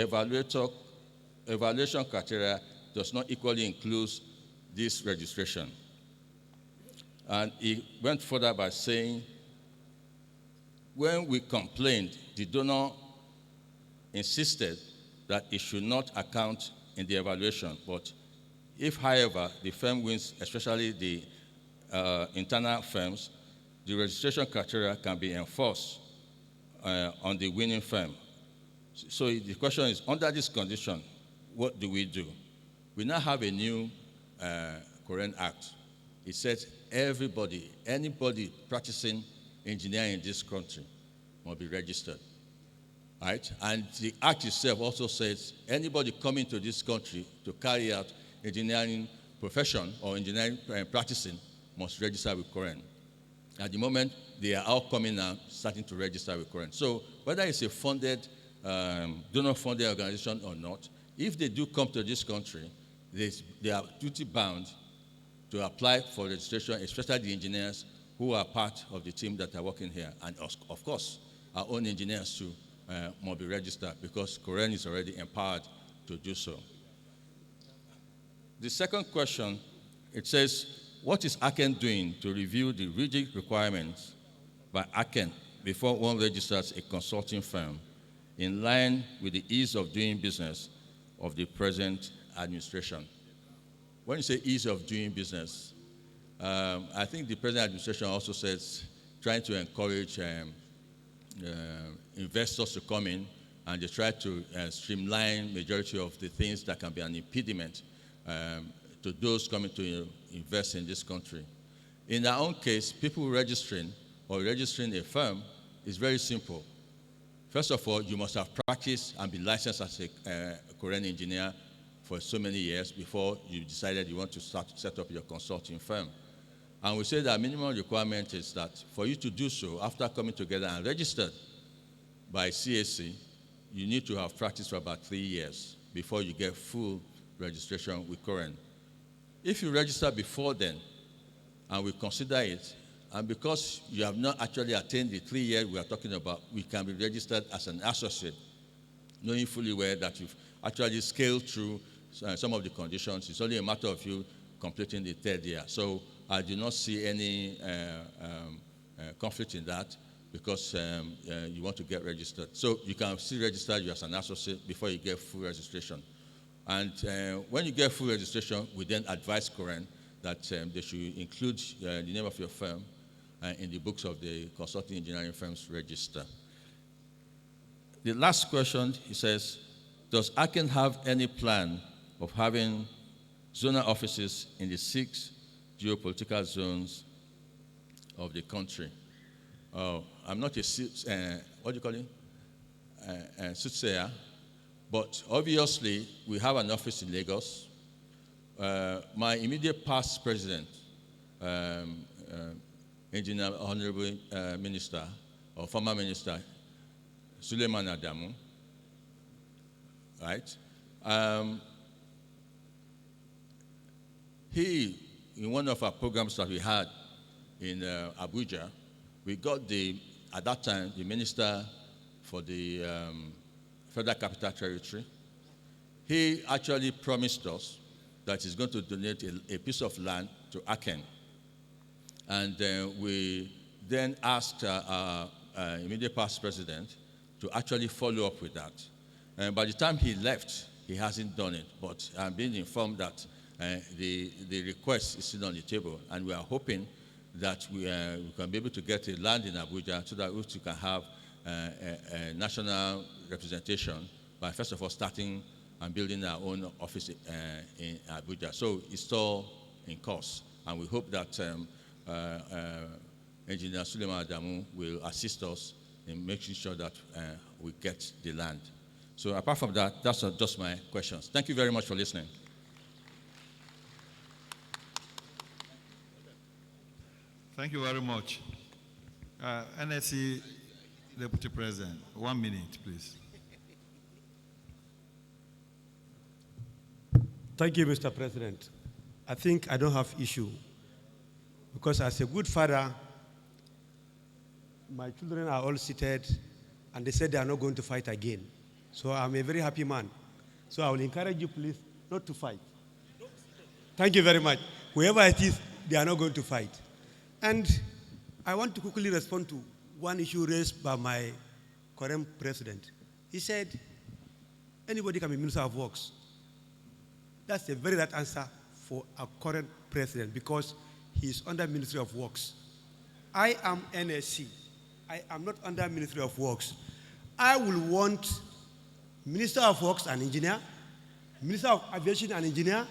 evaluation criteria does not equally include this registration. And he went further by saying, when we complained, the donor insisted that it should not account in the evaluation. But if, however, the firm wins, especially the internal firms, the registration criteria can be enforced on the winning firm. So the question is, under this condition, what do we do? We now have a new Coren Act. It says anybody practicing engineering in this country must be registered. Right? And the Act itself also says anybody coming to this country to carry out engineering profession or engineering practicing must register with Coren. At the moment, they are all coming now, starting to register with Coren. So whether it's a funded, donor-funded organization or not, if they do come to this country, they are duty-bound to apply for registration, especially the engineers who are part of the team that are working here. And of course, our own engineers too must be registered because Coren is already empowered to do so. The second question, it says, what is ACEN doing to review the rigid requirements by ACEN before one registers a consulting firm in line with the ease of doing business of the present administration? When you say ease of doing business, I think the present administration also says trying to encourage investors to come in, and they try to streamline majority of the things that can be an impediment to those coming to invest in this country. In our own case, people registering a firm is very simple. First of all, you must have practiced and been licensed as a Coren engineer for so many years before you decided you want to set up your consulting firm. And we say that minimum requirement is that for you to do so, after coming together and registered by CAC, you need to have practiced for about 3 years before you get full registration with Coren. If you register before then, and we consider it, and because you have not actually attained the 3 years we are talking about, we can be registered as an associate knowing fully well that you've actually scaled through some of the conditions. It's only a matter of you completing the third year. So I do not see any conflict in that, because you want to get registered. So you can still register you as an associate before you get full registration. And when you get full registration, we then advise Coren that they should include the name of your firm in the books of the Consulting Engineering Firms Register. The last question, he says, does Aken have any plan of having zonal offices in the 6 geopolitical zones of the country? I'm not a, what do you call it? Soothsayer, but obviously we have an office in Lagos. My immediate past president, Engineer Honorable Minister, or former Minister, Suleiman Adamu, right? He, in one of our programs that we had in Abuja, we got at that time, the Minister for the Federal Capital Territory. He actually promised us that he's going to donate a piece of land to Aken. And we then asked our immediate past president to actually follow up with that. And by the time he left, he hasn't done it. But I'm being informed that the request is still on the table, and we are hoping that we can be able to get a land in Abuja so that we can have a national representation by, first of all, starting and building our own office in Abuja. So it's all in course, and we hope that Engineer Suleiman Adamu will assist us in making sure that we get the land. So apart from that, that's just my questions. Thank you very much for listening. Thank you very much. NSC Deputy President, 1 minute, please. Thank you, Mr. President. I think I don't have issue, because as a good father, my children are all seated, and they said they are not going to fight again. So I'm a very happy man. So I will encourage you, please, not to fight. Thank you very much. Whoever it is, they are not going to fight. And I want to quickly respond to one issue raised by my current president. He said, anybody can be Minister of Works. That's a very right answer for our current president, because he is under Ministry of Works. I am NSC. I am not under Ministry of Works. I will want Minister of Works and Engineer, Minister of Aviation and Engineer,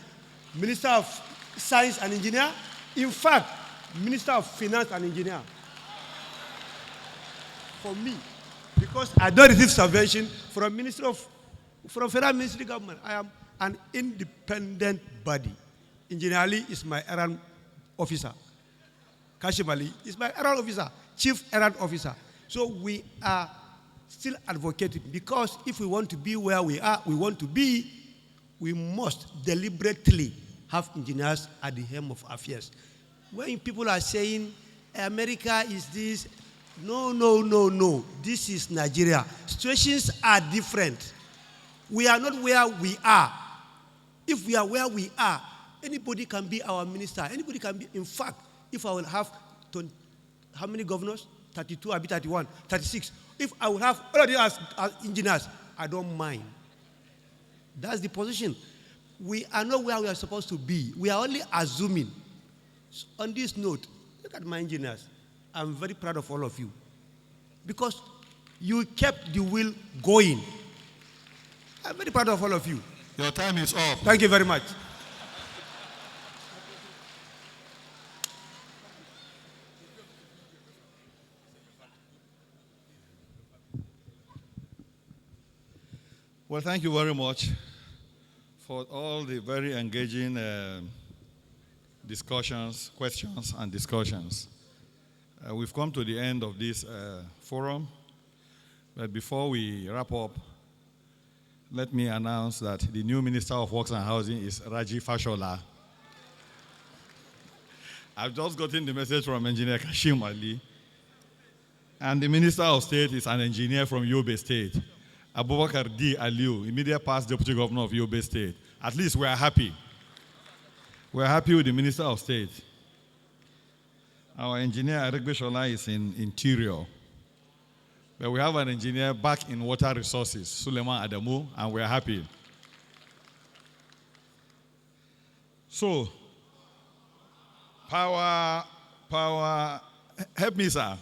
Minister of Science and Engineer, in fact, Minister of Finance and Engineer. For me, because I don't receive subvention from Federal Ministry Government. I am an independent body. Engineer Ali is my errand officer. Kashim Ali is my errand officer, Chief Errand Officer. So we are still advocating, because if we want to be where we want to be, we must deliberately have engineers at the helm of affairs. When people are saying America is this, no. This is Nigeria. Situations are different. We are not where we are. If we are where we are, anybody can be our minister. Anybody can be. In fact, if I will have how many governors? 32, I'll be 31, 36. If I will have all of you as engineers, I don't mind. That's the position. We are not where we are supposed to be. We are only assuming. So on this note, look at my engineers. I'm very proud of all of you, because you kept the wheel going. I'm very proud of all of you. Your time is up. Thank you very much. Well, thank you very much for all the very engaging discussions, questions, and discussions. We've come to the end of this forum, but before we wrap up, let me announce that the new Minister of Works and Housing is Raji Fashola. I've just gotten the message from Engineer Kashim Ali, and the Minister of State is an engineer from Yobe State. Abubakar D. Aliu, immediate past Deputy Governor of Yobe State. At least we are happy. We are happy with the Minister of State. Our engineer, Aregbe Shola, is in Interior. But we have an engineer back in Water Resources, Suleiman Adamu, and we are happy. So, power, help me, sir.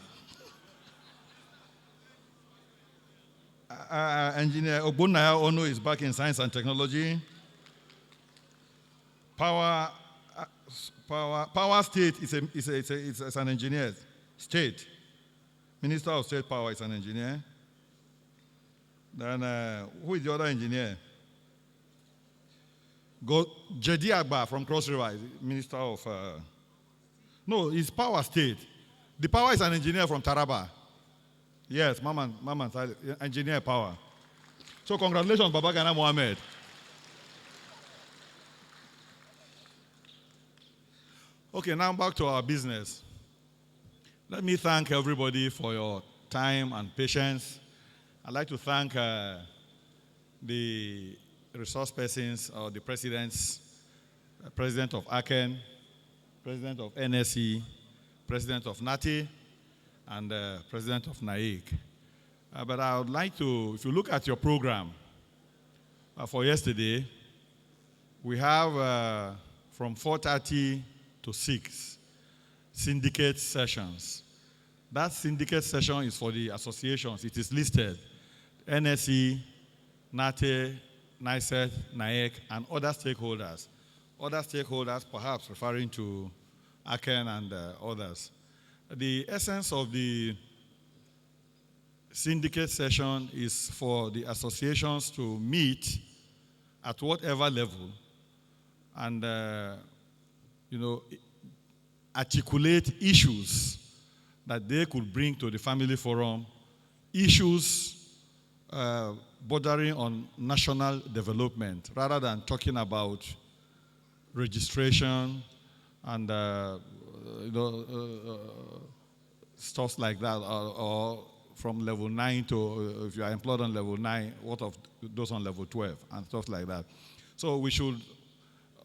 Engineer Ogbonnaya Ono is back in Science and Technology. Power State is an engineer. State. Minister of State Power is an engineer. Then who is the other engineer? Jedi Agba from Cross River, Minister of... no, it's Power State. The Power is an engineer from Taraba. Yes, Maman, engineer Power. So congratulations, Baba Gana Mohammed. Okay, now back to our business. Let me thank everybody for your time and patience. I'd like to thank the resource persons or the presidents, President of ACEN, President of NSE, President of NATI, and President of NAIC. But I would like to, if you look at your program for yesterday, we have from 4:30 to 6 syndicate sessions. That syndicate session is for the associations. It is listed. NSE, NATE, NICET, NAEC, and other stakeholders. Other stakeholders perhaps referring to ACEN and others. The essence of the syndicate session is for the associations to meet at whatever level and articulate issues that they could bring to the family forum, issues bordering on national development, rather than talking about registration and stuff like that, or from level 9 to, if you are employed on level 9, what of those on level 12, and stuff like that. So we should,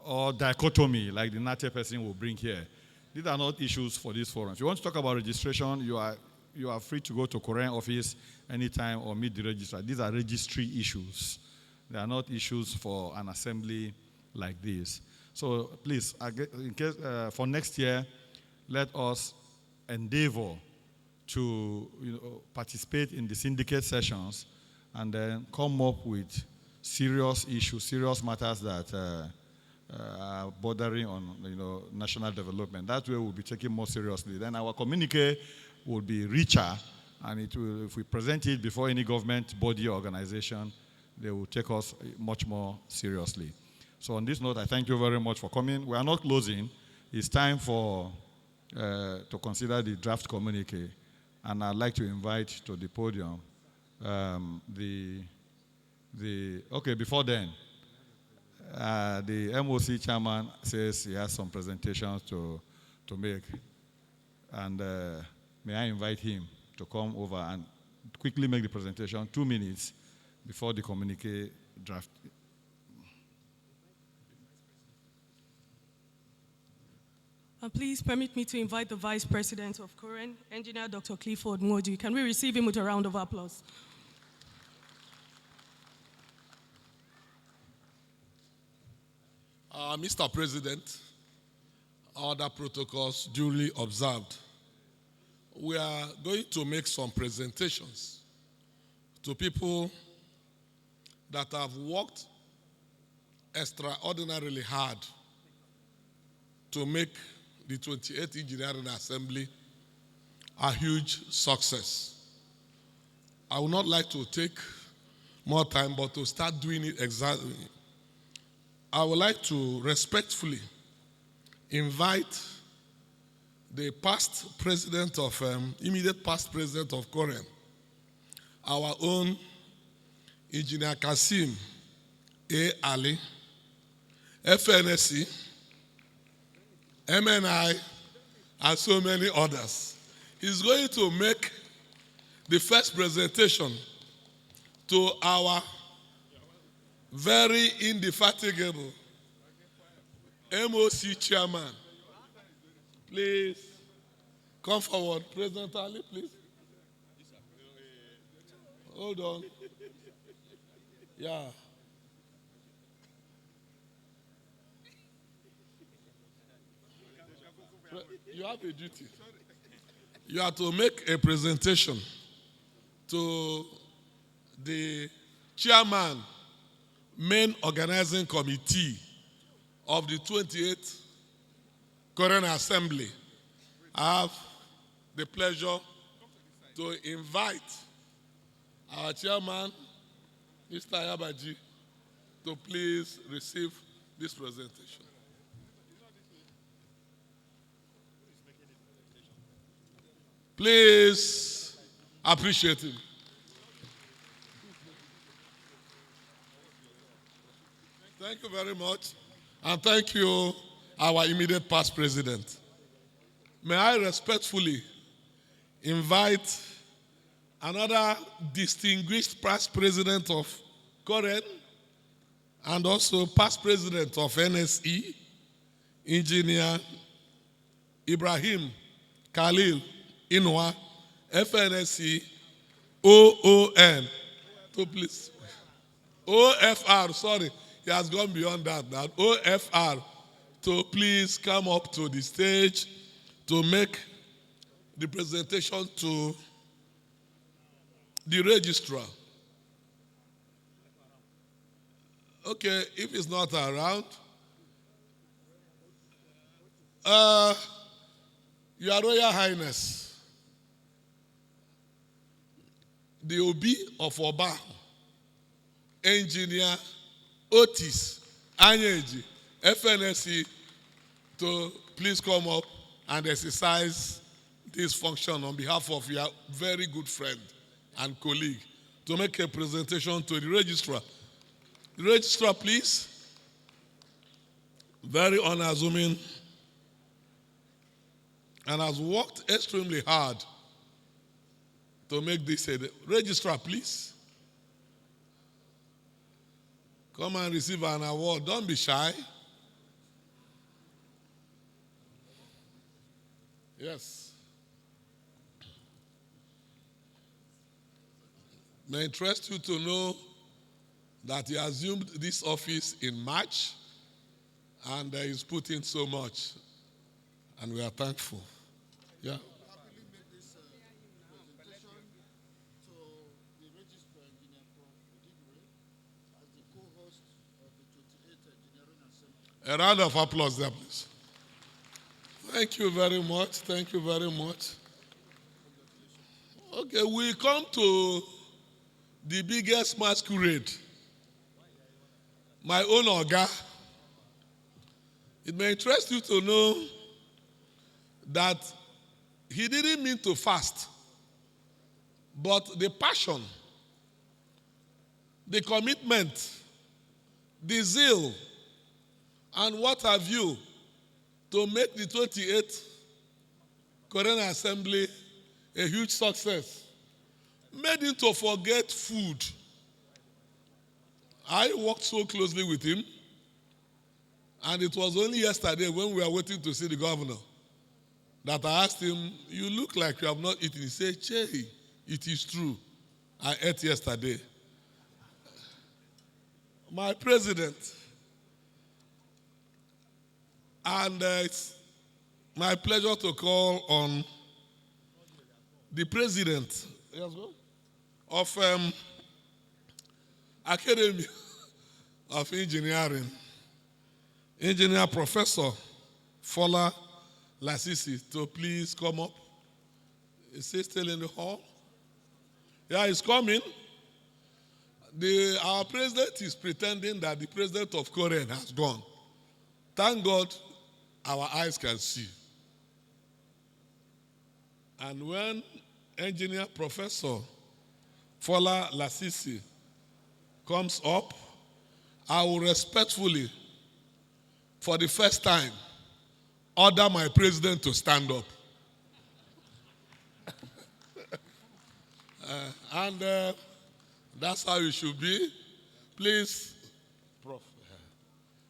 or dichotomy, like the NATE person will bring here. These are not issues for this forum. If you want to talk about registration, you are free to go to Coren office anytime or meet the registrar. These are registry issues. They are not issues for an assembly like this. So please, in case, for next year, let us endeavor to participate in the syndicate sessions and then come up with serious issues, serious matters that are bordering on national development. That way we'll be taken more seriously. Then our communique will be richer, and it will, if we present it before any government body or organization, they will take us much more seriously. So on this note, I thank you very much for coming. We are not closing. It's time for to consider the draft communique, and I'd like to invite to the podium okay, before then, the MOC chairman says he has some presentations to make, and may I invite him to come over and quickly make the presentation, 2 minutes before the communique draft. Please permit me to invite the Vice President of Coren, Engineer Dr. Clifford Moji. Can we receive him with a round of applause? Mr. President, other protocols duly observed. We are going to make some presentations to people that have worked extraordinarily hard to make the 28th Engineering Assembly a huge success. I would not like to take more time, but to start doing it exactly, I would like to respectfully invite the past president of, immediate past president of Coren, our own Engineer Kasim A. Ali, FNSC, MNI, and so many others. He's going to make the first presentation to our very indefatigable MOC chairman. Please come forward. President Ali, please. Hold on. Yeah. You have a duty. You have to make a presentation to the chairman, main organizing committee of the 28th Coren Assembly. I have the pleasure to invite our chairman, Mr. Ayabaji, to please receive this presentation. Please appreciate him. Thank you very much. And thank you, our immediate past president. May I respectfully invite another distinguished past president of Coren and also past president of NSE, Engineer Ibrahim Khalil Inwa, FNSE, OON. So please, OFR, sorry, he has gone beyond that. That OFR, to please come up to the stage to make the presentation to the registrar. Okay, if he's not around, Your Royal Highness, the Obi of Oba, Engineer Otis Anyeji, FNSE, to please come up and exercise this function on behalf of your very good friend and colleague to make a presentation to the registrar. The registrar, please. Very unassuming and has worked extremely hard to make this a registrar, please. Come and receive an award. Don't be shy. Yes. May interest you to know that he assumed this office in March and he's put in so much. And we are thankful. Yeah. A round of applause there, please. Thank you very much. Thank you very much. Okay, we come to the biggest masquerade. My own Oga. It may interest you to know that he didn't mean to fast, but the passion, the commitment, the zeal, and what have you to make the 28th Coren Assembly a huge success made him to forget food. I worked so closely with him, and it was only yesterday when we were waiting to see the governor that I asked him, "You look like you have not eaten." He said, "Che, it is true. I ate yesterday." My president, and it's my pleasure to call on the president of Academy of Engineering, Engineer Professor Fola Lasisi, to please come up. Is he still in the hall? Yeah, he's coming. Our president is pretending that the president of Coren has gone. Thank God our eyes can see. And when Engineer Professor Fola Lasisi comes up, I will respectfully, for the first time, order my president to stand up. That's how you should be. Please, Prof.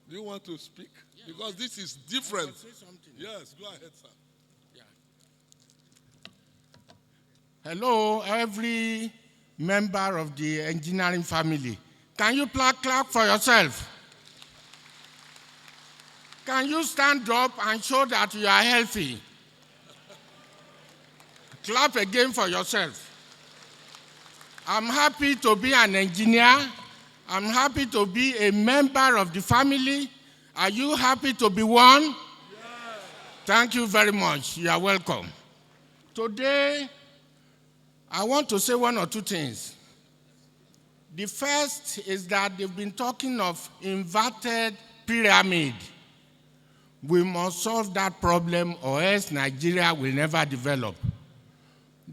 Do you want to speak? Yeah, because this is different. Yes, go ahead, sir. Yeah. Hello, every member of the engineering family. Can you clap for yourself? Can you stand up and show that you are healthy? Clap again for yourself. I'm happy to be an engineer. I'm happy to be a member of the family. Are you happy to be one? Yes. Thank you very much. You are welcome. Today, I want to say one or two things. The first is that they've been talking of inverted pyramid. We must solve that problem or else Nigeria will never develop.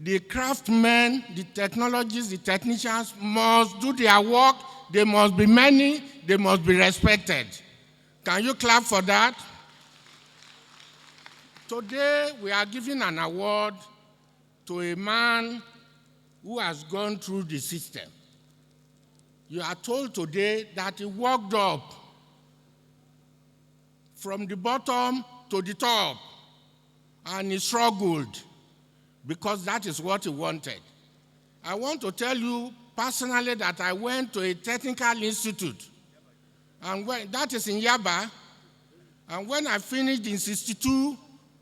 The craftsmen, the technologists, the technicians must do their work. They must be many. They must be respected. Can you clap for that? Today, we are giving an award to a man who has gone through the system. You are told today that he walked up from the bottom to the top, and he struggled because that is what he wanted. I want to tell you personally that I went to a technical institute, and that is in Yaba, and when I finished in '62,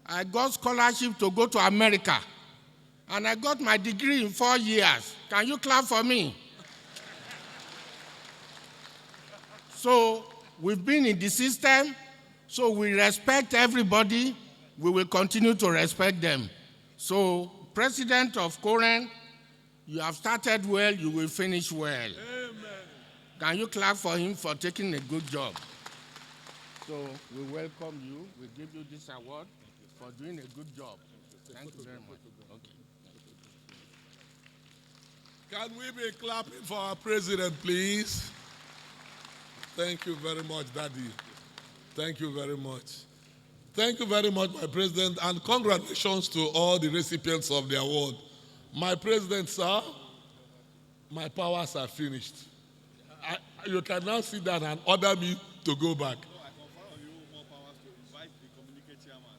I got scholarship to go to America, and I got my degree in 4 years. Can you clap for me? So we've been in the system, so we respect everybody. We will continue to respect them. So, President of Coren, you have started well, you will finish well. Amen. Can you clap for him for taking a good job? So, we welcome you. We give you this award for doing a good job. Thank you very much. Okay. Can we be clapping for our president, please? Thank you very much, Daddy. Thank you very much. Thank you very much, my president, and congratulations to all the recipients of the award. My president, sir, my powers are finished. You can now sit down and order me to go back.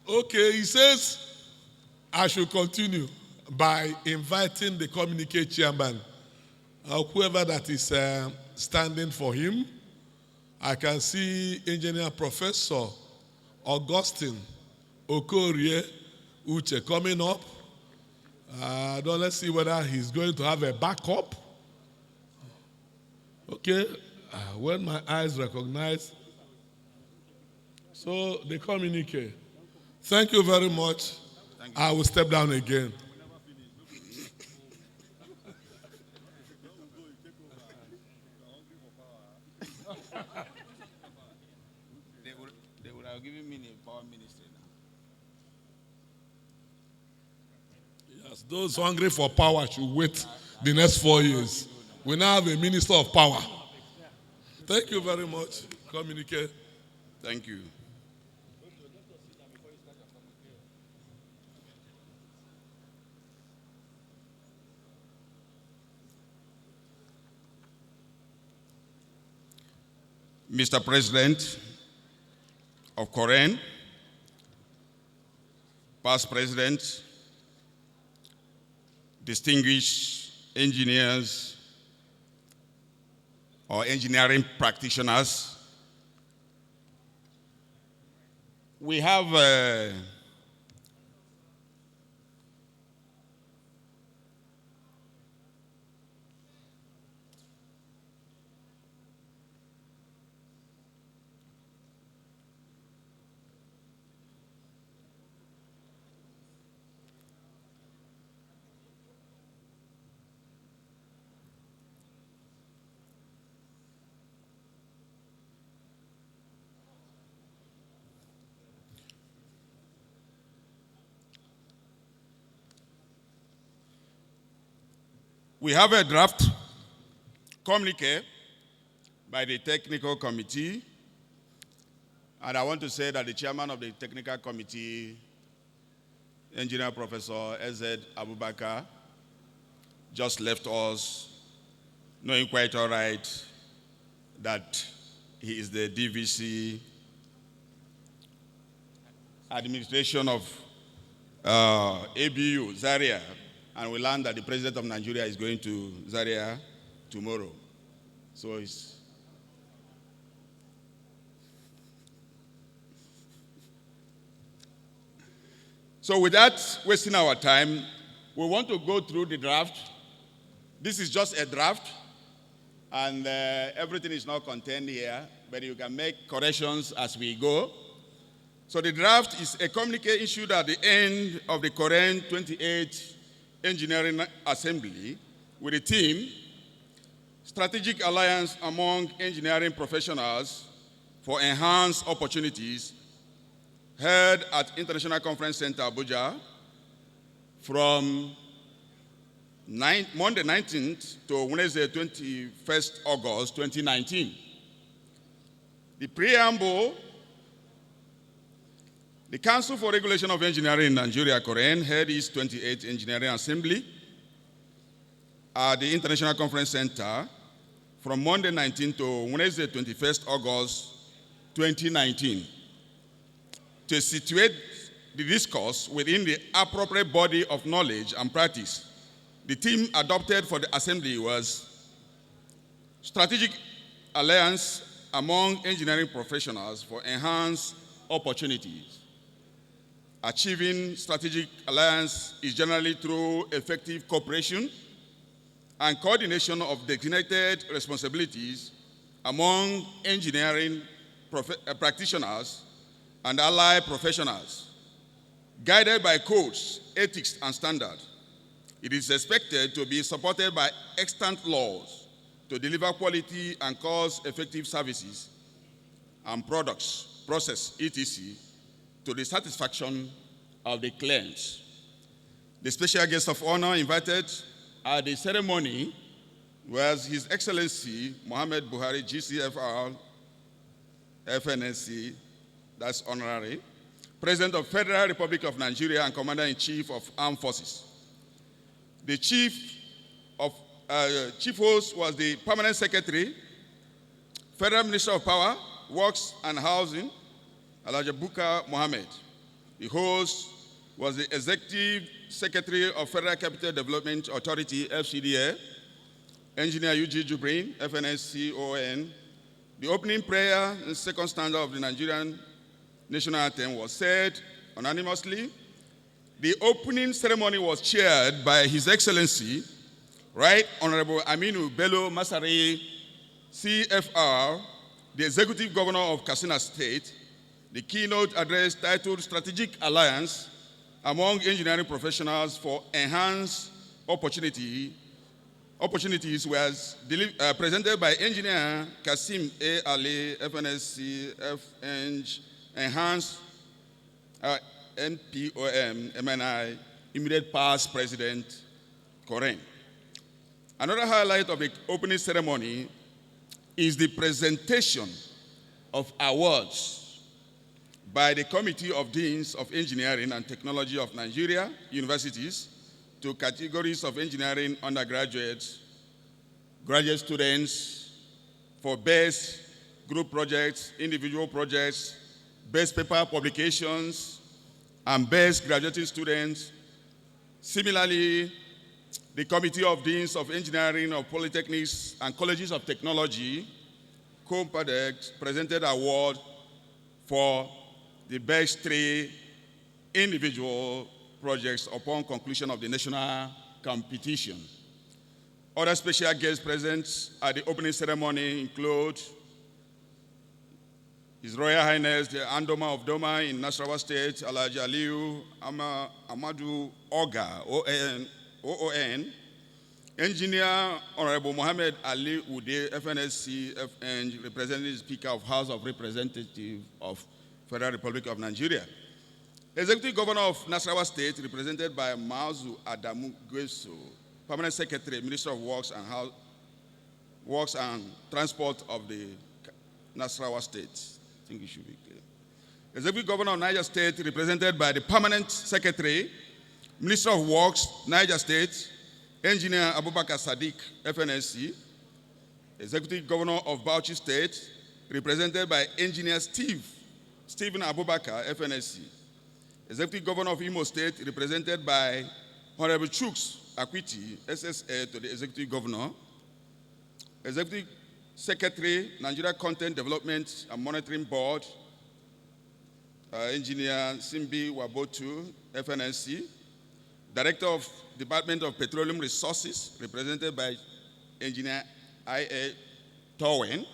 Okay, he says I should continue by inviting the communique chairman, whoever that is standing for him. I can see Engineer Professor Augustine Okorie Uche coming up. Let's see whether he's going to have a backup. Okay, when my eyes recognize. So the communique. Thank you very much. I will step down again. They would have given me the power ministry now. Yes, those hungry for power should wait the next 4 years. We now have a minister of power. Thank you very much. Communique. Thank you. Mr. President of Coren, past president, distinguished engineers or engineering practitioners, we have a draft communique by the technical committee, and I want to say that the chairman of the technical committee, Engineer Professor S.Z. Abubakar, just left us knowing quite all right that he is the DVC administration of ABU, Zaria, and we learned that the president of Nigeria is going to Zaria tomorrow. So without wasting our time, we want to go through the draft. This is just a draft, and everything is not contained here, but you can make corrections as we go. So the draft is a communique issued at the end of the Coren 28 Engineering Assembly with the theme, Strategic Alliance Among Engineering Professionals for Enhanced Opportunities, held at International Conference Center, Abuja, from Monday 19th to Wednesday 21st August 2019. The preamble: the Council for Regulation of Engineering in Nigeria, Coren, held its 28th Engineering Assembly at the International Conference Center from Monday 19th to Wednesday 21st August 2019. To situate the discourse within the appropriate body of knowledge and practice, the theme adopted for the assembly was Strategic Alliance Among Engineering Professionals for Enhanced Opportunities. Achieving strategic alliance is generally through effective cooperation and coordination of designated responsibilities among engineering practitioners and allied professionals, guided by codes, ethics, and standards. It is expected to be supported by extant laws to deliver quality and cost-effective services and products, process, etc., to the satisfaction of the clients. The special guest of honor invited at the ceremony was His Excellency Muhammad Buhari, GCFR, FNSC, that's honorary, President of Federal Republic of Nigeria and Commander-in-Chief of Armed Forces. The chief host was the Permanent Secretary, Federal Minister of Power, Works and Housing, Alhaji Bukar Mohammed. The host was the Executive Secretary of Federal Capital Development Authority, FCDA, Engineer UG Jubrin, FNSC, ON. The opening prayer and second stanza of the Nigerian national anthem was said anonymously. The opening ceremony was chaired by His Excellency, Right Honorable Aminu Bello Masari, CFR, the Executive Governor of Katsina State. The keynote address titled Strategic Alliance Among Engineering Professionals for Enhanced Opportunities was presented by Engineer Kasim A. Ali, FNSC, FNG, Enhanced NPOM, MNI, immediate past President Coren. Another highlight of the opening ceremony is the presentation of awards by the Committee of Deans of Engineering and Technology of Nigeria universities to categories of engineering undergraduates, graduate students for best group projects, individual projects, best paper publications, and best graduating students. Similarly, the Committee of Deans of Engineering of Polytechnics and Colleges of Technology, COMPADEX, presented award for the best 3 individual projects upon conclusion of the national competition. Other special guests present at the opening ceremony include His Royal Highness, the Andoma of Doma in Nasarawa State, Alhaji Aliyu Amadu Oga, OON, Engineer Honorable Mohammed Ali Ude, FNSC, FN, representing the Speaker of House of Representatives of Federal Republic of Nigeria. Executive Governor of Nasarawa State, represented by Mazu Adamu Gweso, Permanent Secretary, Minister of Works and Transport of the Nasarawa State. I think it should be clear. Executive Governor of Niger State, represented by the Permanent Secretary, Minister of Works, Niger State, Engineer Abubakar Sadiq, FNSC. Executive Governor of Bauchi State, represented by Engineer Stephen Abubakar, FNSC. Executive Governor of Imo State, represented by Honorable Chuks Akwiti, SSA, to the Executive Governor. Executive Secretary, Nigeria Content Development and Monitoring Board, Engineer Simbi Wabotu, FNSC. Director of Department of Petroleum Resources, represented by Engineer I.A. Coren.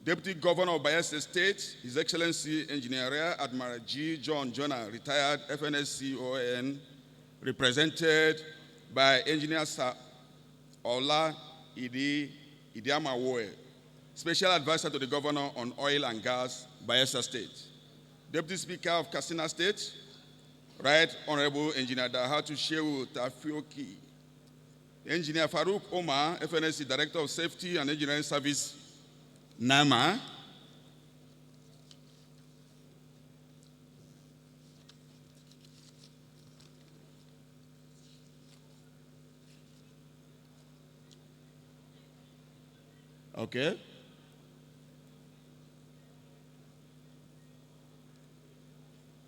Deputy Governor of Bayelsa State, His Excellency Engineer Admiral G. John Jonah, retired FNSC OAN, represented by Engineer Sir Ola Idiamawoe, Special Advisor to the Governor on Oil and Gas, Bayelsa State. Deputy Speaker of Katsina State, Right Honorable Engineer Dahatu Shehu Tafioki. Engineer Farouk Omar, FNSC Director of Safety and Engineering Service, NAMA. Okay.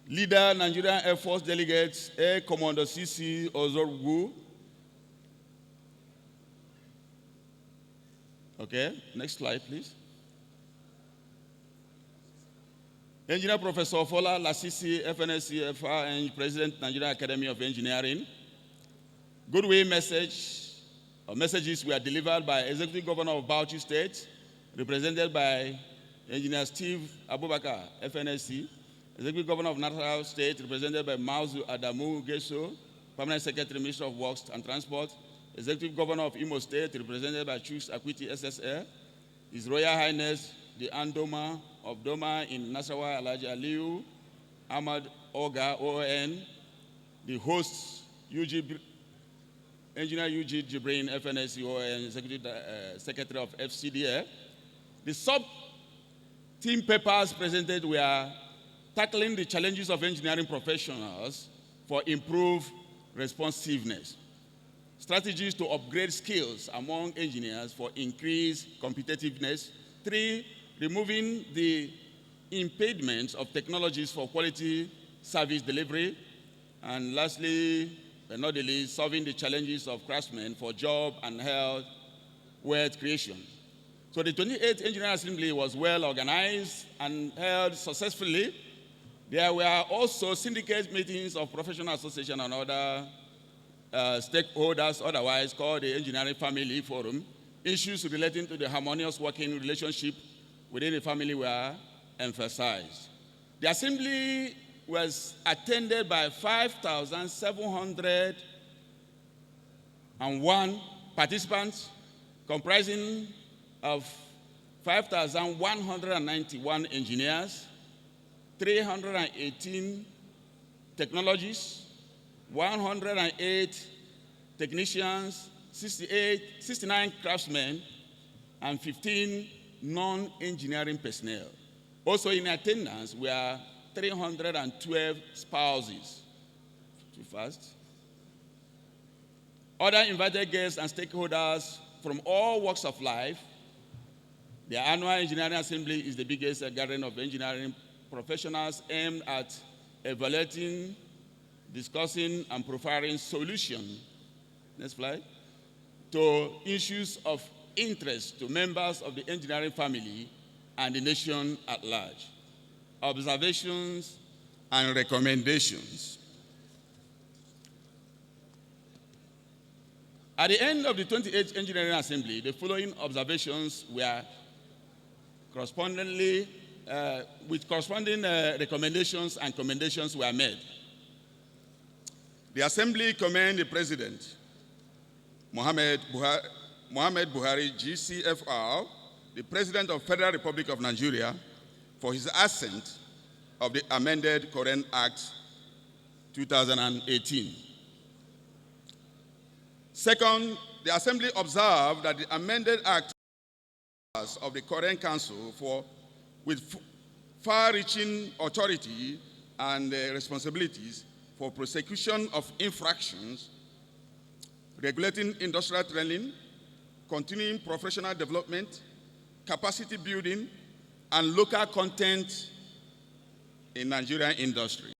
Leader, Nigerian Air Force Delegates, Air Commander CC Ozorgu. Okay, next slide, please. Engineer Professor Fola Lasisi, FNSC FR, and President, Nigerian Academy of Engineering. Goodwill messages were delivered by Executive Governor of Bauchi State, represented by Engineer Steve Abubakar, FNSC. Executive Governor of Nasarawa State, represented by Mauzu Adamu Geso, Permanent Secretary, Minister of Works and Transport. Executive Governor of Imo State, represented by Chuks Akwiti, SSR. His Royal Highness, the Andoma of Doma in Nasarawa, Alhaji Aliyu Ahmad Oga, OON. The hosts, Engineer UG Jibrin, FNSC, OON, Executive Secretary of FCDA. The sub-team papers presented were tackling the challenges of engineering professionals for improved responsiveness, strategies to upgrade skills among engineers for increased competitiveness. 3, removing the impediments of technologies for quality service delivery. And lastly, but not the least, solving the challenges of craftsmen for job and health wealth creation. So the 28th Engineering Assembly was well organized and held successfully. There were also syndicate meetings of professional association and other stakeholders, otherwise called the Engineering Family Forum. Issues relating to the harmonious working relationship within the family were emphasized. The assembly was attended by 5,701 participants, comprising of 5,191 engineers, 318 technologists, 108 technicians, 69 craftsmen, and 15 non-engineering personnel. Also in attendance were 312 spouses. Too fast. Other invited guests and stakeholders from all walks of life. The annual Engineering Assembly is the biggest gathering of engineering professionals aimed at evaluating, discussing, and providing solutions, next slide, to issues of interest to members of the engineering family and the nation at large. Observations and recommendations. At the end of the 28th Engineering Assembly, the following observations were corresponding recommendations and commendations were made. The Assembly commend the President, Muhammad Buhari, GCFR, the President of Federal Republic of Nigeria, for his assent of the amended Coren Act 2018. Second, the Assembly observed that the amended Act of the Coren Council with far-reaching authority and responsibilities for prosecution of infractions, regulating industrial training, continuing professional development, capacity building, and local content in Nigerian industry.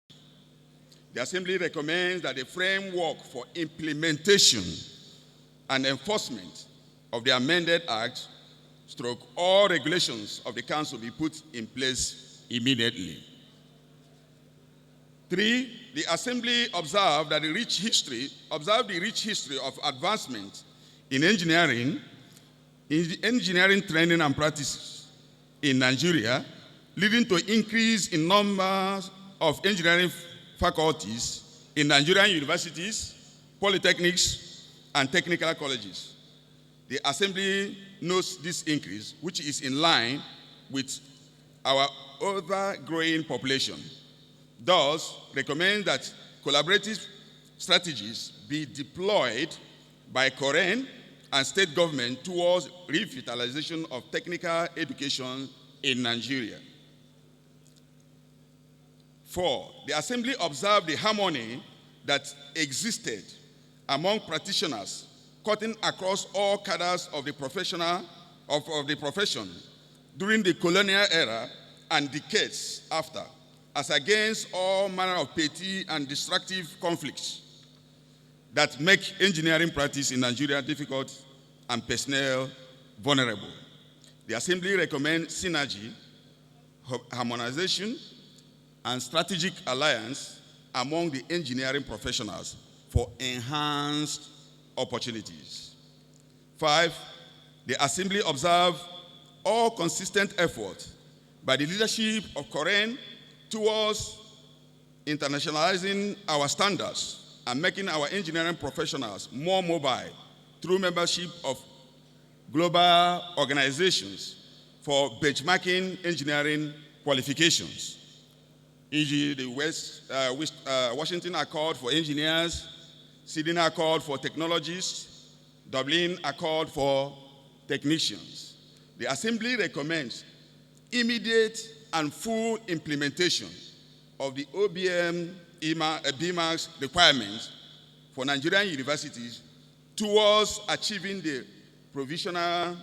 The Assembly recommends that the framework for implementation and enforcement of the amended Act, all regulations of the Council be put in place immediately. 3, the Assembly observe the rich history of advancement in engineering training and practices in Nigeria, leading to increase in numbers of engineering faculties in Nigerian universities, polytechnics, and technical colleges. The Assembly notes this increase, which is in line with our ever-growing population. Thus, recommend that collaborative strategies be deployed by Coren and state government towards revitalization of technical education in Nigeria. 4, the Assembly observed the harmony that existed among practitioners, cutting across all cadres of the profession during the colonial era and decades after, as against all manner of petty and destructive conflicts that make engineering practice in Nigeria difficult and personnel vulnerable. The Assembly recommends synergy, harmonization, and strategic alliance among the engineering professionals for enhanced opportunities. 5, the Assembly observe all consistent effort by the leadership of Coren towards internationalizing our standards and making our engineering professionals more mobile through membership of global organizations for benchmarking engineering qualifications, e.g. the Washington Accord for Engineers, Sydney Accord for Technologists, Dublin Accord for Technicians. The Assembly recommends immediate and full implementation of the OBM BMAS requirements for Nigerian universities towards achieving the provisional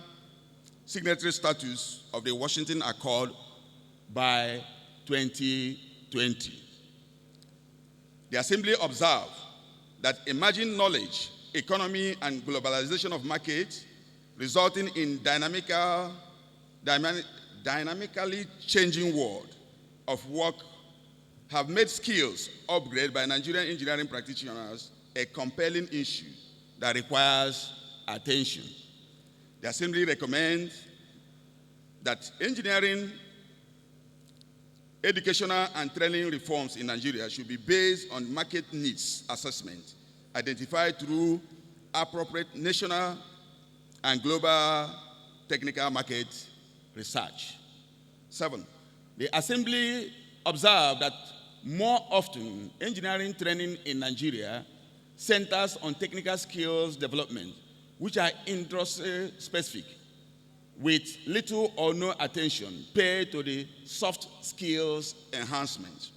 signatory status of the Washington Accord by 2020. The Assembly observed that emerging knowledge, economy, and globalization of markets resulting in dynamically changing world of work have made skills upgrade by Nigerian engineering practitioners a compelling issue that requires attention. The Assembly recommends that engineering, educational, and training reforms in Nigeria should be based on market needs assessment identified through appropriate national and global technical market research. 7, the Assembly observed that more often engineering training in Nigeria centers on technical skills development, which are industry-specific, with little or no attention paid to the soft skills enhancement.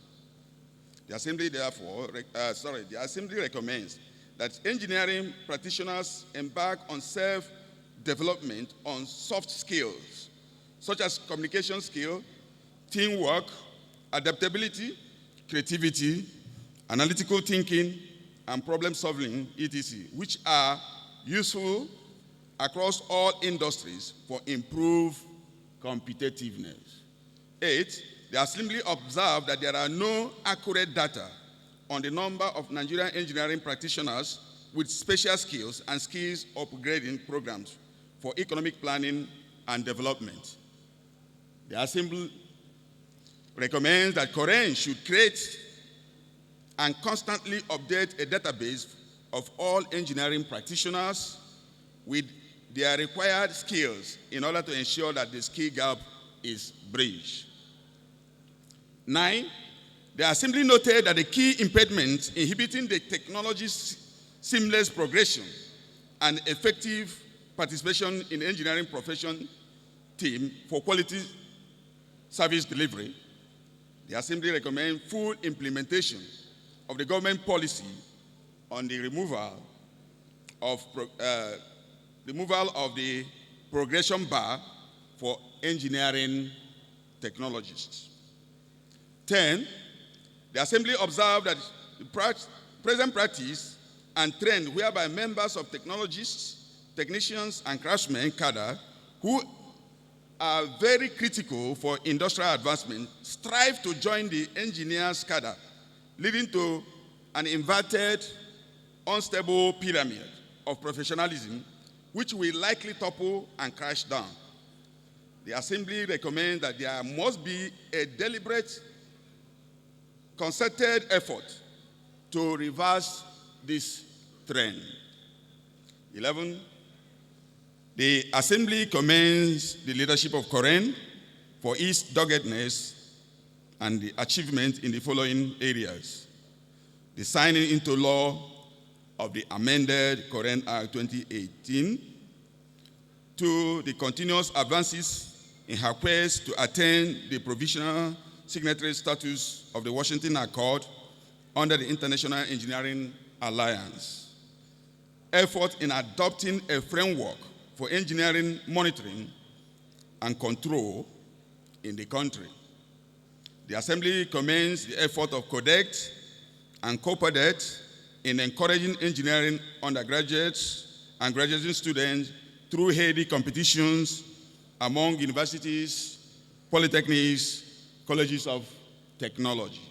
The Assembly, the Assembly recommends that engineering practitioners embark on self-development on soft skills, such as communication skill, teamwork, adaptability, creativity, analytical thinking, and problem solving, etc., which are useful across all industries for improved competitiveness. 8, the Assembly observed that there are no accurate data on the number of Nigerian engineering practitioners with special skills and skills upgrading programs for economic planning and development. The Assembly recommends that Coren should create and constantly update a database of all engineering practitioners with their required skills in order to ensure that the skill gap is bridged. 9, the Assembly noted that the key impediments inhibiting the technology's seamless progression and effective participation in engineering profession team for quality service delivery, the Assembly recommends full implementation of the government policy on the removal of removal of the progression bar for engineering technologists. 10, the Assembly observed that the present practice and trend whereby members of technologists, technicians, and craftsmen cadre who are very critical for industrial advancement strive to join the engineers cadre, leading to an inverted, unstable pyramid of professionalism, which will likely topple and crash down. The Assembly recommends that there must be a deliberate, concerted effort to reverse this trend. 11, the Assembly commends the leadership of Coren for its doggedness and the achievement in the following areas: the signing into law of the amended Coren Act 2018, 2, the continuous advances in her quest to attain the provisional signatory status of the Washington Accord under the International Engineering Alliance, effort in adopting a framework for engineering monitoring and control in the country. The Assembly commends the effort of CODECT and COPADET in encouraging engineering undergraduates and graduate students through healthy competitions among universities, polytechnics, colleges of technology.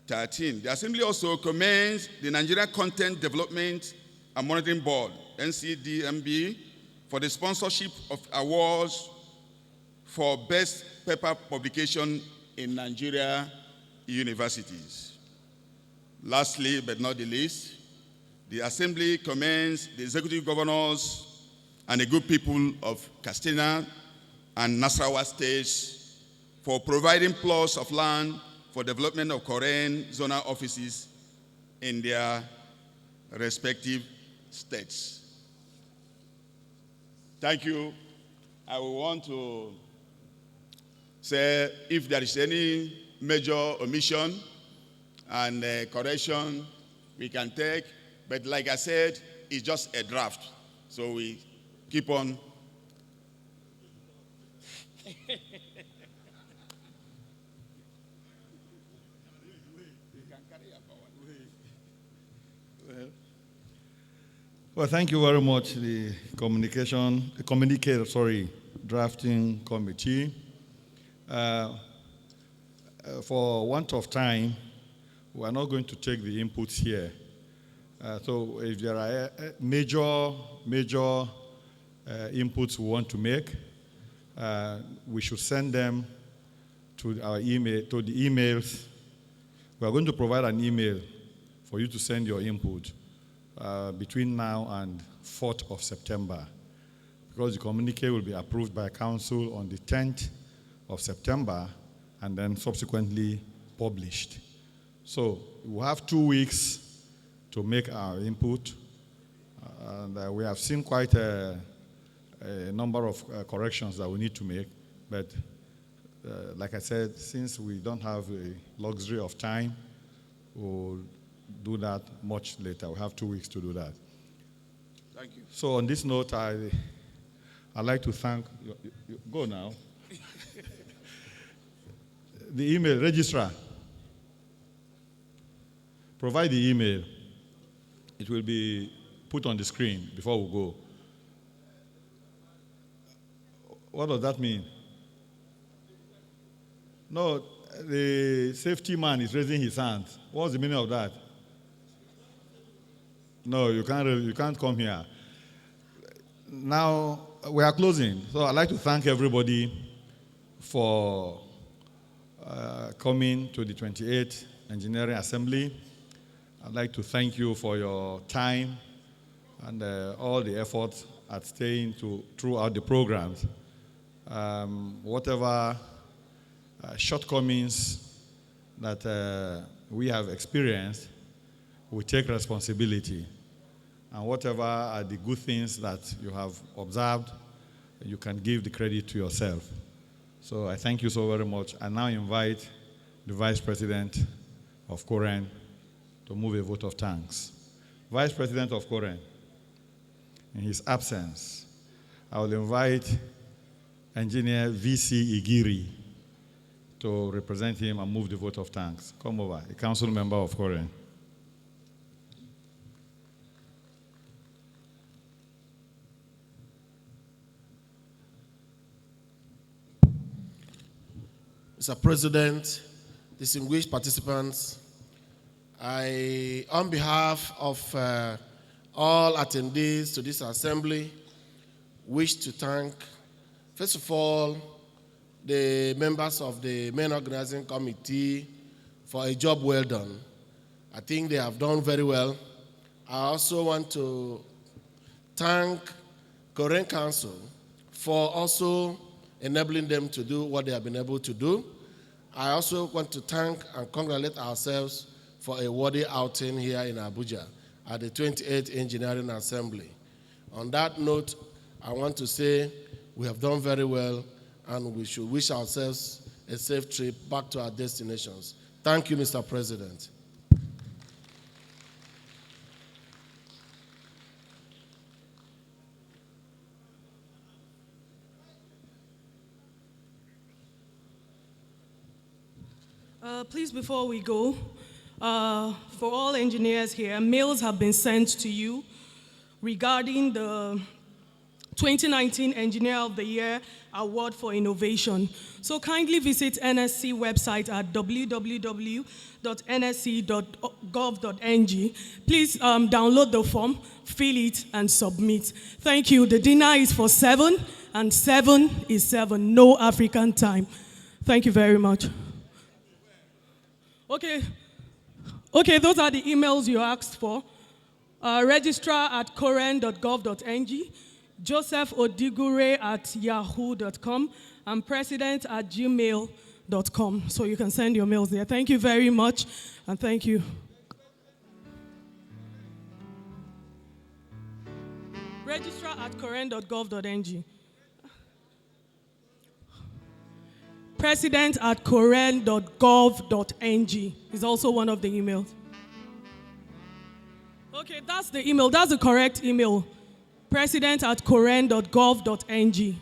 13, the Assembly also commends the Nigeria Content Development and Monitoring Board, NCDMB, for the sponsorship of awards for best paper publication in Nigeria universities. Lastly, but not the least, the Assembly commends the executive governors and the good people of Katsina and Nasarawa states for providing plots of land for development of Coren zonal offices in their respective states. Thank you. I will want to say if there is any major omission and correction we can take, but like I said, it's just a draft. So we keep on. Well, thank you very much, the drafting committee. For want of time, we are not going to take the inputs here. So if there are major inputs we want to make, we should send them to our email, to the emails. We are going to provide an email for you to send your input between now and 4th of September, because the communique will be approved by Council on the 10th of September and then subsequently published. So we'll have 2 weeks to make our input, and we have seen quite a number of corrections that we need to make, but like I said, since we don't have a luxury of time, we'll do that much later. We have 2 weeks to do that. Thank you. So on this note, I'd like to thank, go now. The email, registrar, provide the email. It will be put on the screen before we go. What does that mean? No, the safety man is raising his hand. What's the meaning of that? No, you can't come here. Now, we are closing. So I'd like to thank everybody for coming to the 28th Engineering Assembly. I'd like to thank you for your time and all the efforts at staying throughout the programs. Whatever shortcomings that we have experienced, we take responsibility. And whatever are the good things that you have observed, you can give the credit to yourself. So I thank you so very much. I now invite the Vice President of Coren to move a vote of thanks. Vice President of Coren. In his absence, I will invite Engineer VC Igiri to represent him and move the vote of thanks. Come over, a council member of Coren. Mr. President, distinguished participants, on behalf of all attendees to this assembly, wish to thank, first of all, the members of the main organizing committee for a job well done. I think they have done very well. I also want to thank Coren Council for also enabling them to do what they have been able to do. I also want to thank and congratulate ourselves for a worthy outing here in Abuja at the 28th Engineering Assembly. On that note, I want to say we have done very well and we should wish ourselves a safe trip back to our destinations. Thank you, Mr. President. Please, before we go, for all engineers here, mails have been sent to you regarding the 2019 Engineer of the Year Award for Innovation. So kindly visit NSC website at www.nsc.gov.ng. Please download the form, fill it, and submit. Thank you. The dinner is for 7, and 7 is 7, no African time. Thank you very much. Okay, those are the emails you asked for. Registrar@coren.gov.ng, Joseph Odigure at yahoo.com, and president@gmail.com. So you can send your mails there. Thank you very much, and thank you. Registrar@coren.gov.ng. President@coren.gov.ng is also one of the emails. Okay, that's the email. That's the correct email. President@coren.gov.ng.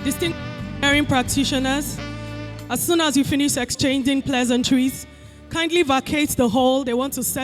Distinguished engineering practitioners, as soon as you finish exchanging pleasantries, kindly vacate the hall. They want to set